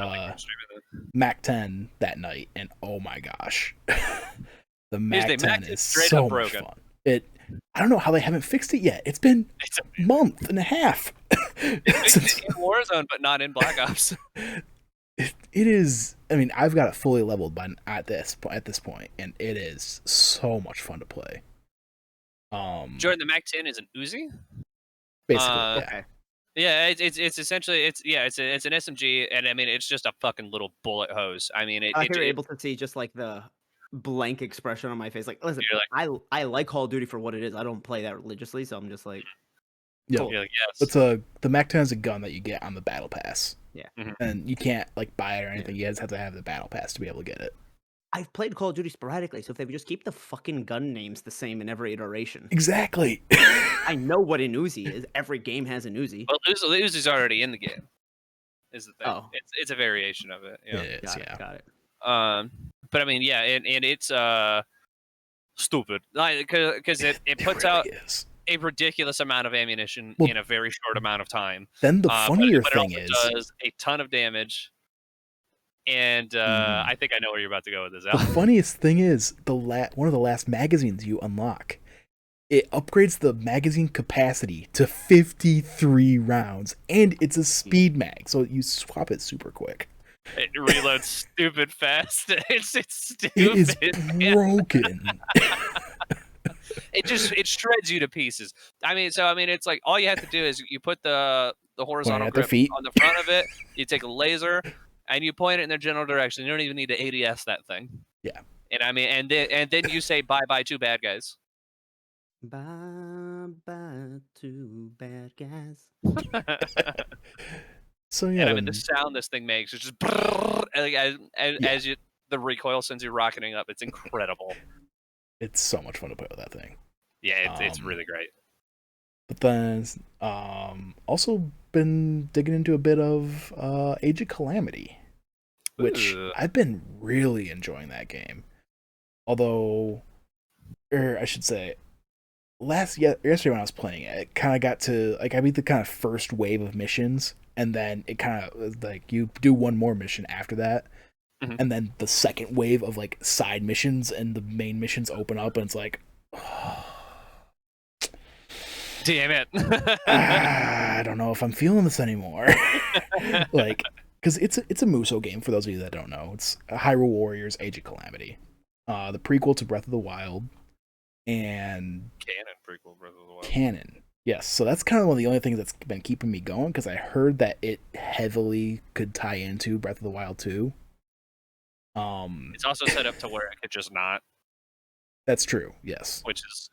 S1: Mac 10 that night, and oh my gosh, the Mac 10 is so much fun. I don't know how they haven't fixed it yet. It's been a month and a half.
S2: It's fixed in Warzone, but not in Black Ops.
S1: It is. I mean, I've got it fully leveled at this point, and it is so much fun to play.
S2: Jordan, the Mac 10 is an Uzi.
S1: Basically, yeah.
S2: Yeah, it's essentially it's an SMG, and I mean it's just a fucking little bullet hose. I mean,
S3: you're able to see just like the blank expression on my face. Like, listen, I like Call of Duty for what it is. I don't play that religiously, so I'm just like,
S1: cool.
S2: Yes.
S1: It's the Mac 10 is a gun that you get on the battle pass.
S3: Yeah,
S1: and you can't like buy it or anything. You just have to have the battle pass to be able to get it.
S3: I've played Call of Duty sporadically, so if they would just keep the fucking gun names the same in every iteration.
S1: Exactly.
S3: I know what an Uzi is. Every game has an Uzi.
S2: Well, the Uzi's already in the game. Is the thing.
S3: Oh.
S2: It's a variation of it. Yeah.
S1: It is,
S3: Got it.
S2: But I mean, yeah, and it's stupid, like because it puts out a ridiculous amount of ammunition in a very short amount of time.
S1: Then the funnier thing
S2: is, it does a ton of damage. And I think I know where you're about to go with this, Al.
S1: The funniest thing is one of the last magazines you unlock. It upgrades the magazine capacity to 53 rounds, and it's a speed mag, so you swap it super quick.
S2: It reloads stupid fast. It's stupid.
S1: It is broken.
S2: It shreds you to pieces. I mean, it's like all you have to do is you put the horizontal grip on the front of it. You take a laser. And you point it in their general direction. You don't even need to ADS that thing.
S1: Yeah.
S2: And I mean, and then you say bye to bad guys.
S3: Bye to bad guys.
S1: So yeah.
S2: And I mean, the sound this thing makes is just as the recoil sends you rocketing up. It's incredible.
S1: It's so much fun to play with that thing.
S2: Yeah, it's really great.
S1: But then, also been digging into a bit of Age of Calamity, which I've been really enjoying that game. Although, I should say, yesterday when I was playing it, it kind of got to like I beat the kind of first wave of missions, and then it kind of like you do one more mission after that, and then the second wave of like side missions and the main missions open up, and it's like,
S2: damn it.
S1: I don't know if I'm feeling this anymore. Like, because it's a Musou game, for those of you that don't know. It's Hyrule Warriors Age of Calamity, the prequel to Breath of the Wild, and
S2: Canon prequel Breath of the Wild.
S1: Canon. Yes, so that's kind of one of the only things that's been keeping me going, because I heard that it heavily could tie into Breath of the Wild 2.
S2: It's also set up to where it could just not.
S1: That's true, yes.
S2: Which is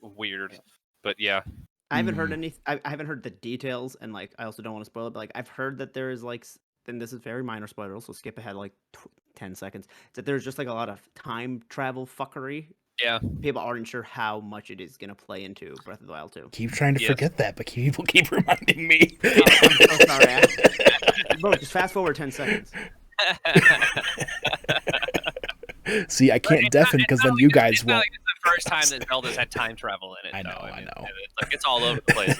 S2: weird, but yeah.
S3: I haven't heard I haven't heard the details, and like I also don't want to spoil it, but like I've heard that there is like, then this is very minor spoiler, so skip ahead like 10 seconds, that there's just like a lot of time travel fuckery.
S2: Yeah.
S3: People aren't sure how much it is going to play into Breath of the Wild 2.
S1: Keep trying to forget that, but people keep reminding me.
S3: I'm so sorry. Bro, just fast forward 10 seconds.
S1: See, I can't deafen because then you guys won't.
S2: It's the first time that Zelda's had time travel in it.
S1: I know.
S2: It's like it's all over the place.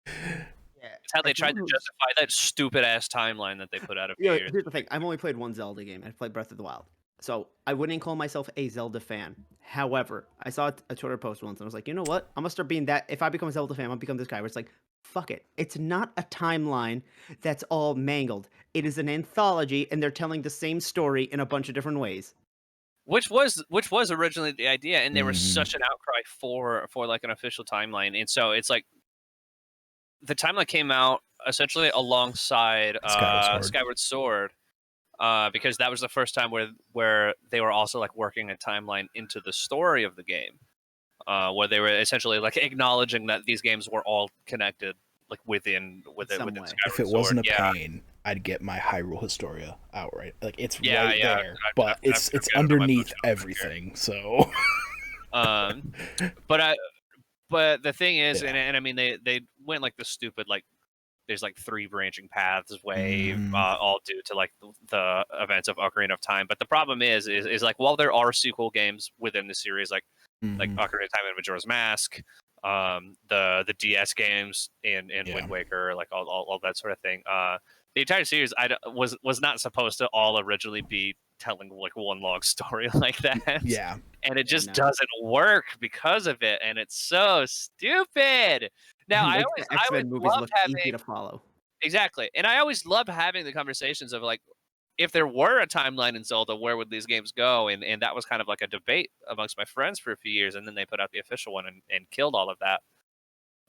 S2: It's how they tried to justify that stupid ass timeline that they put out of years.
S3: Here's the thing. I've only played one Zelda game. I've played Breath of the Wild. So I wouldn't call myself a Zelda fan. However, I saw a Twitter post once and I was like, you know what? I'm going to start being that. If I become a Zelda fan, I'm going to become this guy where it's like, fuck it. It's not a timeline that's all mangled. It is an anthology, and they're telling the same story in a bunch of different ways.
S2: Which was originally the idea, and there was such an outcry for like an official timeline. And so it's like the timeline came out essentially alongside Skyward Sword. Because that was the first time where they were also like working a timeline into the story of the game, where they were essentially like acknowledging that these games were all connected, like within Skyward
S1: If it wasn't a pain, I'd get my Hyrule Historia outright. Like it's right there, but it's underneath everything. So,
S2: but the thing is, and I mean they went like the stupid like. There's like 3 branching paths all due to like the events of Ocarina of Time. But the problem is like while there are sequel games within the series, like Ocarina of Time and Majora's Mask, the DS games and Wind Waker, like all that sort of thing. The entire series was not supposed to all originally be telling like one long story like that.
S1: Yeah,
S2: and it just doesn't work because of it, and it's so stupid. Now, I always love having
S3: easy to follow.
S2: Exactly, and I always love having the conversations of like, if there were a timeline in Zelda, where would these games go? And that was kind of like a debate amongst my friends for a few years, and then they put out the official one and killed all of that.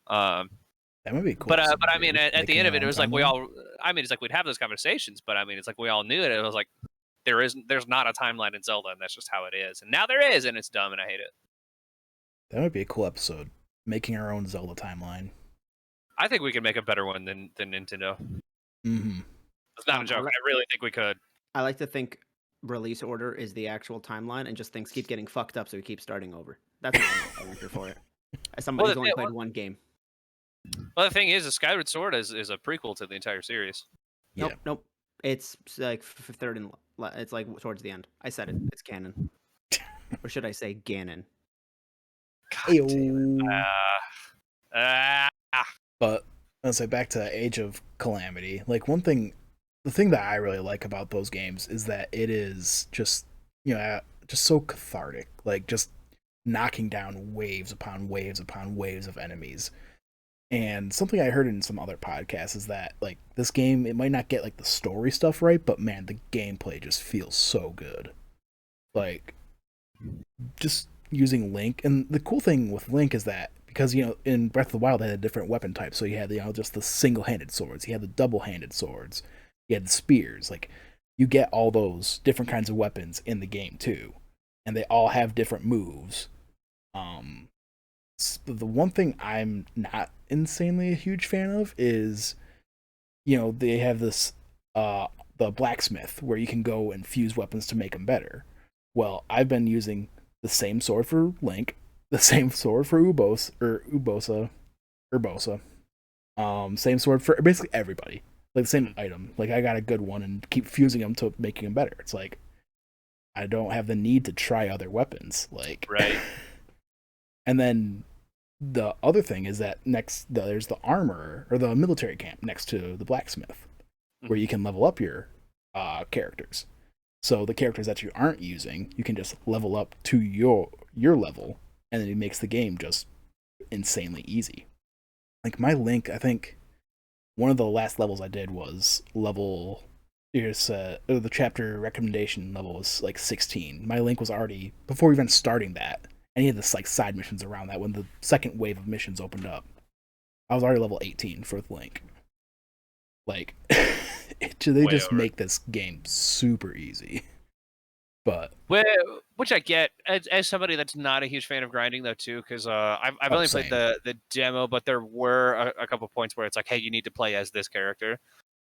S1: That would be cool.
S2: But I mean, at the end of it, it was like it's like we'd have those conversations, but I mean, it's like we all knew it. It was like there's not a timeline in Zelda, and that's just how it is. And now there is, and it's dumb, and I hate it.
S1: That would be a cool episode. Making our own Zelda timeline.
S2: I think we could make a better one than Nintendo. It's not a joke. I really think we could.
S3: I like to think release order is the actual timeline, and just things keep getting fucked up, so we keep starting over. That's my answer for it. As somebody who's only played one game.
S2: Well, the thing is, Skyward Sword is a prequel to the entire series.
S3: Nope. It's like third and it's like towards the end. I said it. It's canon. Or should I say Ganon?
S1: But let's say back to Age of Calamity. Like the thing that I really like about those games is that it is just just so cathartic. Like just knocking down waves upon waves upon waves of enemies. And something I heard in some other podcasts is that like this game, it might not get like the story stuff right, but man, the gameplay just feels so good. Like just using Link, and the cool thing with Link is that because in Breath of the Wild they had different weapon types, so you had just the single-handed swords, you had the double-handed swords, you had the spears. Like you get all those different kinds of weapons in the game too, and they all have different moves. The one thing I'm not insanely a huge fan of is they have this the blacksmith where you can go and fuse weapons to make them better. Well, I've been using the same sword for Link, the same sword for Urbosa, same sword for basically everybody, like the same item. Like I got a good one and keep fusing them to making them better. It's like I don't have the need to try other weapons, like
S2: right.
S1: And then the other thing is that there's the armor or the military camp next to the blacksmith, where you can level up your characters. So the characters that you aren't using, you can just level up to your level, and then it makes the game just insanely easy. Like my Link, I think one of the last levels I did was level. The chapter recommendation level was like 16. My Link was already before even starting that, and he had this like side missions around that when the second wave of missions opened up. I was already level 18 for Link. Like, they just make this game super easy. But
S2: which I get as somebody that's not a huge fan of grinding though too, because I've only played the demo, but there were a couple points where it's like, hey, you need to play as this character.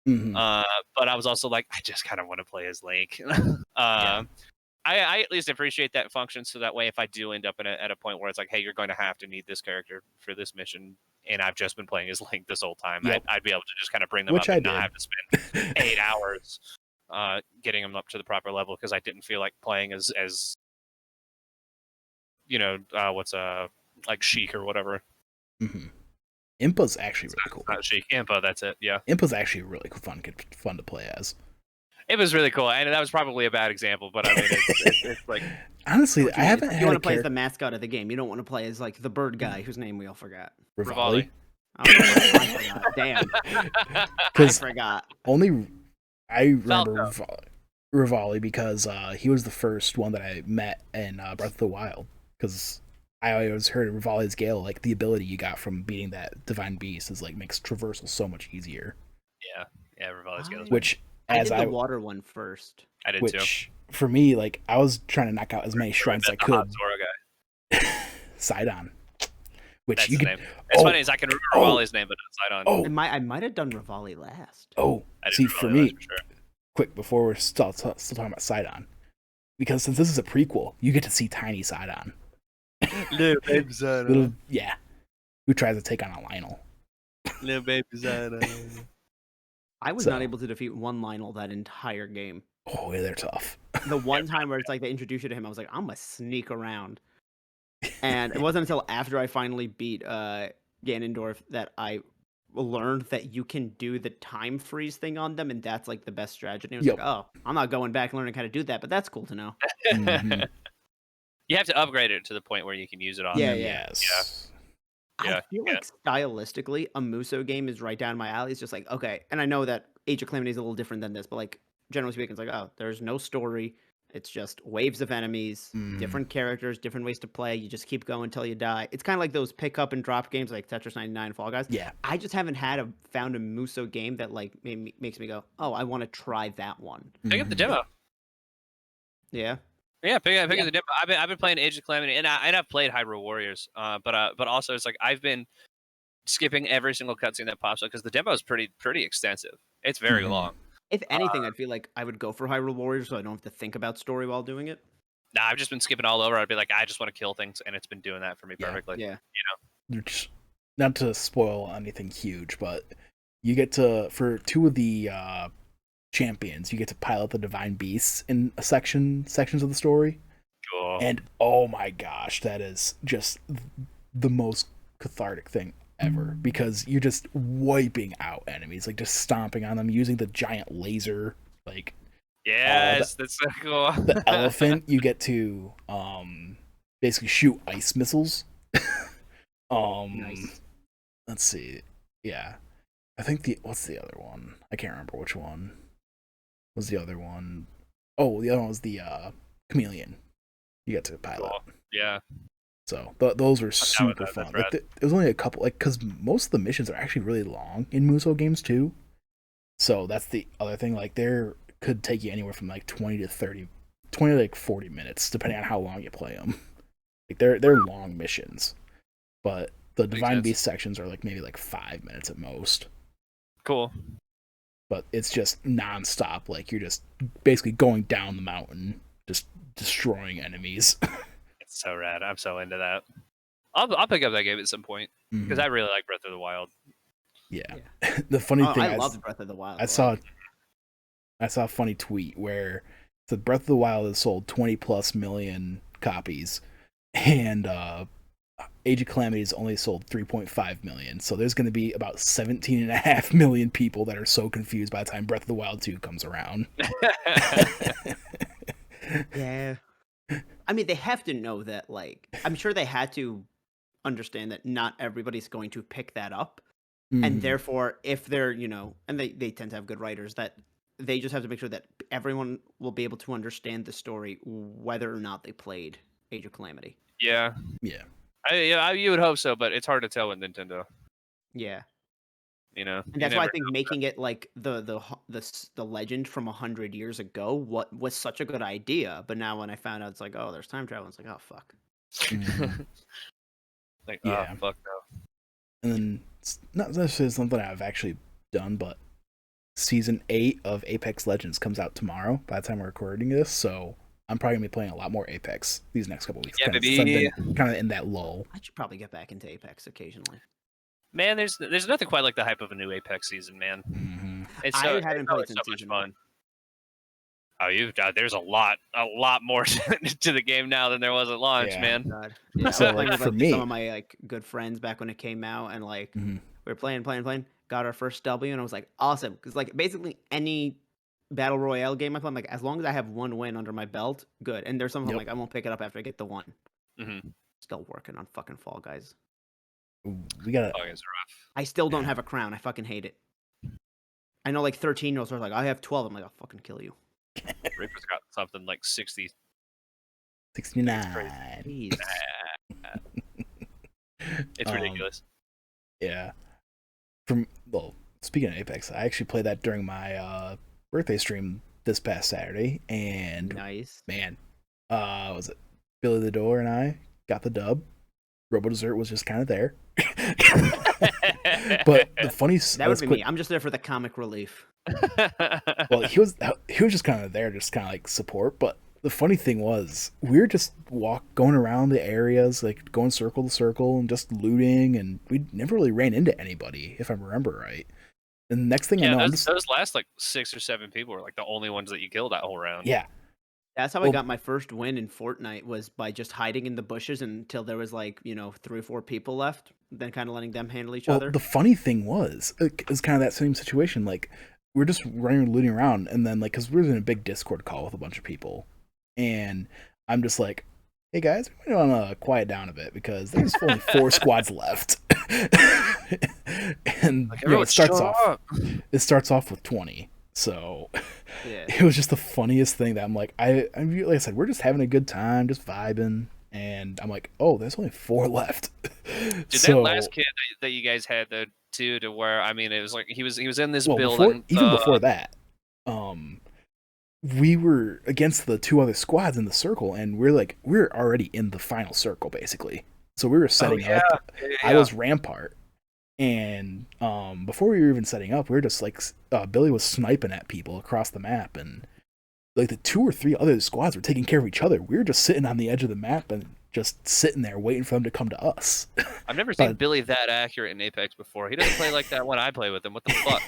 S1: Mm-hmm.
S2: But I was also like, I just kind of want to play as Link. I at least appreciate that function, so that way if I do end up at a point where it's like, hey, you're going to have to need this character for this mission, and I've just been playing as Link this whole time, I'd be able to just kind of bring them up and not have to spend 8 hours getting them up to the proper level, because I didn't feel like playing as what's like Sheik or whatever.
S1: Mm-hmm. Impa's actually really cool.
S2: Not Sheik, Impa, that's it. Yeah,
S1: Impa's actually really fun to play as.
S2: It was really cool, and that was probably a bad example, but I mean, it's like
S1: honestly, I haven't.
S3: You want to play as the mascot of the game. You don't want to play as like the bird guy whose name we all forgot.
S1: Rivali.
S3: Oh, I forgot. Damn. I forgot.
S1: I remember Rivali because he was the first one that I met in Breath of the Wild. Because I always heard of Rivali's Gale, like the ability you got from beating that divine beast is like makes traversal so much easier.
S2: Yeah, Rivali's Gale.
S1: Which
S3: I did the water one first.
S2: I did too.
S1: For me, like I was trying to knock out as many shrines as I could.
S2: Zoro guy.
S1: Sidon. Which
S2: that's
S1: you
S2: his
S1: could.
S2: Name. It's funny is I can remember Rivali's name, but not Sidon.
S3: I might have done Rivali last.
S1: See, for me, quick before we're still talking about Sidon, because since this is a prequel, you get to see tiny Sidon.
S2: Little baby Sidon.
S1: Who tries to take on a Lionel.
S2: Little baby Sidon.
S3: I was not able to defeat one Lionel that entire game.
S1: Oh, yeah, they're tough.
S3: The one time where it's like they introduce you to him, I was like, I'm gonna sneak around. And it wasn't until after I finally beat Ganondorf that I learned that you can do the time freeze thing on them, and that's like the best strategy. I was like, oh, I'm not going back and learning how to do that, but that's cool to know.
S1: Mm-hmm.
S2: You have to upgrade it to the point where you can use it on them.
S1: Yes.
S3: I feel like stylistically, a Musou game is right down my alley. It's just like, okay, and I know that Age of Calamity is a little different than this, but like generally speaking, it's like, oh, there's no story. It's just waves of enemies, different characters, different ways to play. You just keep going until you die. It's kind of like those pick up and drop games like Tetris 99 and Fall Guys.
S1: Yeah.
S3: I just haven't found a Musou game that like makes me go, oh, I want to try that one.
S2: Pick up the demo.
S3: Yeah.
S2: Yeah, pick up the demo. I've been playing Age of Calamity, and I've played Hyrule Warriors. But also it's like I've been skipping every single cutscene that pops up because the demo is pretty extensive. It's very long.
S3: If anything, I'd feel like I would go for Hyrule Warriors so I don't have to think about story while doing it.
S2: Nah, I've just been skipping all over. I'd be like, I just want to kill things, and it's been doing that for me perfectly.
S3: Yeah.
S1: Not to spoil anything huge, but you get to, for 2 of the champions, you get to pilot the divine beasts in sections of the story.
S2: Cool.
S1: And oh my gosh, that is just the most cathartic thing ever, because you're just wiping out enemies, like just stomping on them using the giant laser, like
S2: that's so cool.
S1: The elephant, you get to basically shoot ice missiles.
S3: Nice.
S1: Let's see. Yeah. I think what's the other one? I can't remember which one was the other one. Oh, the other one was the chameleon. You get to pilot.
S2: Cool. Yeah.
S1: So those were super fun. Like it was only a couple, like because most of the missions are actually really long in Musou games too. So that's the other thing. Like there could take you anywhere from like 20 to like 40 minutes, depending on how long you play them. Like they're long missions, but the Divine Beast sections are like maybe like 5 minutes at most.
S2: Cool.
S1: But it's just nonstop. Like you're just basically going down the mountain, just destroying enemies.
S2: It's so rad. I'm so into that. I'll pick up that game at some point because I really like Breath of the Wild.
S1: Yeah. The funny thing,
S3: I love Breath of the Wild.
S1: I saw a funny tweet where the Breath of the Wild has sold 20+ million copies, and Age of Calamity's only sold 3.5 million, so there's going to be about 17.5 million people that are so confused by the time Breath of the Wild 2 comes around.
S3: Yeah. I mean, they have to know that, like, I'm sure they had to understand that not everybody's going to pick that up. And therefore, if they're, and they tend to have good writers, that they just have to make sure that everyone will be able to understand the story, whether or not they played Age of Calamity.
S2: Yeah.
S1: Yeah.
S2: You would hope so, but it's hard to tell with Nintendo.
S3: Yeah.
S2: And
S3: that's why I think making it like the legend from 100 years ago was such a good idea. But now when I found out it's like, oh, there's time travel, it's like, oh fuck.
S2: Like, yeah. Oh, fuck no.
S1: And then it's not necessarily something I've actually done, but Season 8 of Apex Legends comes out tomorrow by the time we're recording this, so I'm probably going to be playing a lot more Apex these next couple weeks.
S2: Yeah, baby.
S1: Kind of in that lull.
S3: I should probably get back into Apex occasionally.
S2: Man, there's nothing quite like the hype of a new Apex season, man.
S3: I haven't played since
S2: so much
S3: season
S2: fun. Oh, there's a lot more to the game now than there was at launch, man.
S3: God. Yeah, so like, for me, some of my like good friends back when it came out, and like we were playing, got our first W, and I was like, awesome, because like basically any battle royale game I play, I'm like, as long as I have one win under my belt, good. And there's some I'm like, I won't pick it up after I get the one. Still working on fucking Fall Guys.
S1: We got.
S3: I still don't have a crown. I fucking hate it. I know, like 13-year-olds are like, I have 12. I'm like, I'll fucking kill you.
S2: Reaper's got something like 60.
S1: 69.
S2: It's ridiculous.
S1: Yeah. Speaking of Apex, I actually played that during my birthday stream this past Saturday, and
S3: nice.
S1: Man, was it Billy the Door and I got the dub. Robo Dessert was just kind of there. But the funny
S3: that would be me. I'm just there for the comic relief.
S1: Well, he was just kind of there, just kind of like support. But the funny thing was, we were just going around the areas, like going circle to circle and just looting, and we never really ran into anybody, if I remember right. And the next thing I know,
S2: those last like 6 or 7 people were like the only ones that you killed that whole round.
S1: Yeah.
S3: That's how I got my first win in Fortnite, was by just hiding in the bushes until there was like, 3 or 4 people left, then kind of letting them handle each other.
S1: The funny thing was, it was kind of that same situation. Like, we're just running and looting around, and then, like, because we were in a big Discord call with a bunch of people, and I'm just like, hey guys, we might want to quiet down a bit because there's only 4 squads left. And
S2: like,
S1: it starts off with 20. So it was just the funniest thing that I'm like, like I said, we're just having a good time, just vibing, and I'm like, oh, there's only 4 left.
S2: Dude, that last kid that you guys had to where, I mean, it was like he was in this building.
S1: Before that, we were against the 2 other squads in the circle, and we're already in the final circle basically. So we were setting up. Yeah. I was Rampart. And before we were even setting up, we were just like, Billy was sniping at people across the map, and like the 2 or 3 other squads were taking care of each other. We were just sitting on the edge of the map and just sitting there waiting for them to come to us.
S2: I've never seen Billy that accurate in Apex before. He doesn't play like that when I play with him. What the fuck?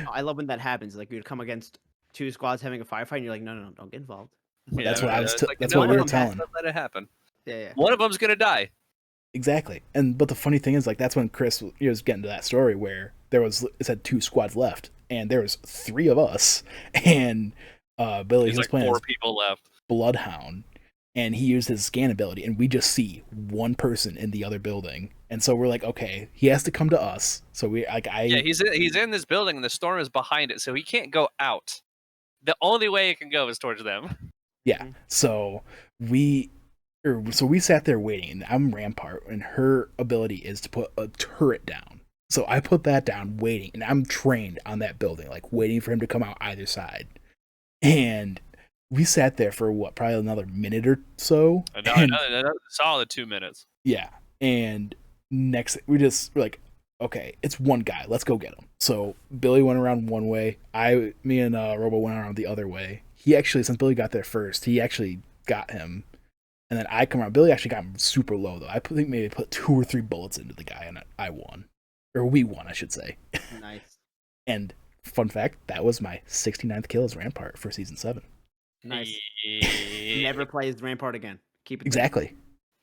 S3: I love when that happens. Like, you'd come against 2 squads having a firefight, and you're like, no, don't get involved.
S1: Yeah, that's what I was. That's what we were telling.
S2: Let it happen.
S3: Yeah.
S2: One of them's gonna die.
S1: Exactly. But the funny thing is, like, that's when Chris was getting to that story where it said 2 squads left, and there was 3 of us, and Billy was
S2: like
S1: playing
S2: 4 people left.
S1: Bloodhound, and he used his scan ability, and we just see 1 person in the other building, and so we're like, okay, he has to come to us. So
S2: he's in this building, and the storm is behind it, so he can't go out. The only way he can go is towards them.
S1: Yeah. So we sat there waiting, and I'm Rampart, and her ability is to put a turret down. So I put that down, waiting, and I'm trained on that building, like waiting for him to come out either side. And we sat there for probably another minute or so.
S2: Another solid 2 minutes.
S1: Yeah. And next, we're like, okay, it's one guy. Let's go get him. So Billy went around one way. Me and Robo went around the other way. He actually, since Billy got there first, he actually got him. And then I come around. Billy actually got him super low, though. I think maybe put 2 or 3 bullets into the guy, and I won. Or we won, I should say.
S3: Nice.
S1: And fun fact, that was my 69th kill as Rampart for Season 7.
S3: Nice. Never play as Rampart again. Keep it
S1: exactly.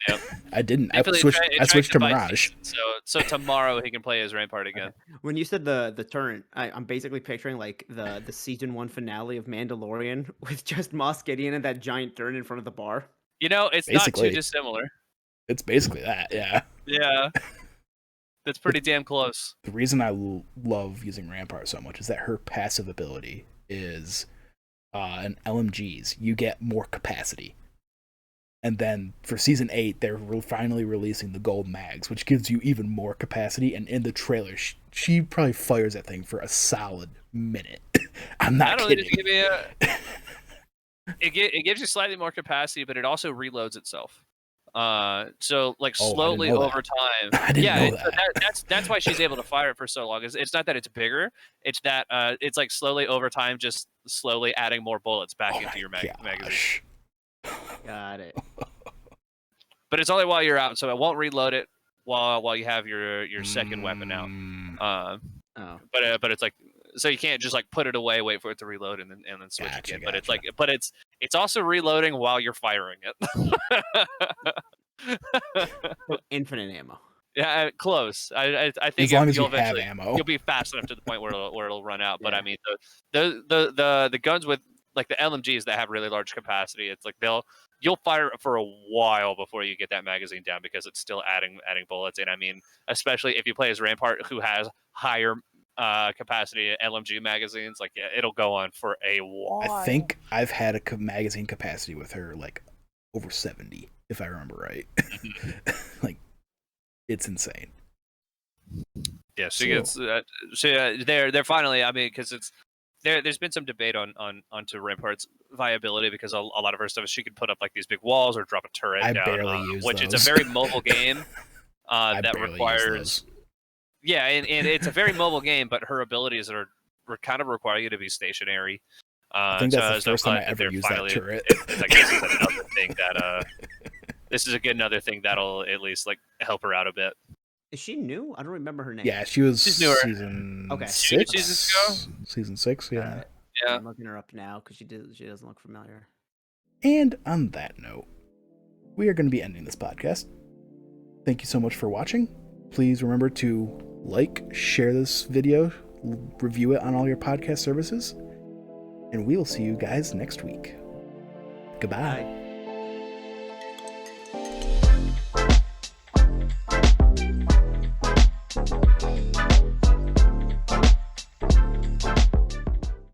S2: Yep.
S1: I didn't.
S2: Thankfully,
S1: I switched to
S2: by
S1: Mirage.
S2: season, so tomorrow he can play as Rampart again.
S3: Okay. When you said the turret, I'm basically picturing like the season 1 finale of Mandalorian with just Moff Gideon and that giant turret in front of the bar.
S2: You know, it's
S1: Basically.
S2: not too dissimilar.
S1: It's basically that, yeah.
S2: Yeah. That's pretty damn close.
S1: The reason I love using Rampart so much is that her passive ability is in LMGs, you get more capacity. And then for Season 8, they're finally releasing the gold mags, which gives you even more capacity. And in the trailer, she probably fires that thing for a solid minute. I'm not kidding.
S2: It gives you slightly more capacity, but it also reloads itself. So like slowly over time.
S1: I didn't know that.
S2: That's why she's able to fire it for so long. It's not that it's bigger. It's that it's like slowly over time, just slowly adding more bullets back into your magazine.
S3: Got it.
S2: But it's only while you're out, so it won't reload it while you have your second weapon out. But it's like, so you can't just like put it away, wait for it to reload, and then switch again. But it's like, it's also reloading while you're firing it.
S3: Infinite ammo.
S2: Yeah, close. I think
S1: as long as you have ammo,
S2: you'll be fast enough to the point where it'll run out. But I mean, the guns with like the LMGs that have really large capacity, it's like you'll fire it for a while before you get that magazine down because it's still adding bullets. And I mean, especially if you play as Rampart, who has higher capacity LMG magazines, like it'll go on for a while.
S1: I think I've had a magazine capacity with her like over 70, if I remember right. Like, it's insane.
S2: Yeah, she gets. They're finally. I mean, because it's. There's been some debate onto Rampart's viability because a lot of her stuff, she could put up like these big walls or drop a turret down,
S1: barely use
S2: which
S1: those.
S2: it's a very mobile game that requires. Yeah, and it's a very mobile game, but her abilities are kind of require you to be stationary.
S1: I think that's the first time I ever used that turret.
S2: I guess it's another thing that this is another thing that'll at least like help her out a bit.
S3: Is she new? I don't remember her name.
S1: Yeah, she's newer. Season 6. Season 6, yeah.
S2: Yeah.
S3: I'm looking her up now because she doesn't look familiar.
S1: And on that note, we are going to be ending this podcast. Thank you so much for watching. Please remember to like, share this video, review it on all your podcast services, and we will see you guys next week. Goodbye.
S3: Bye.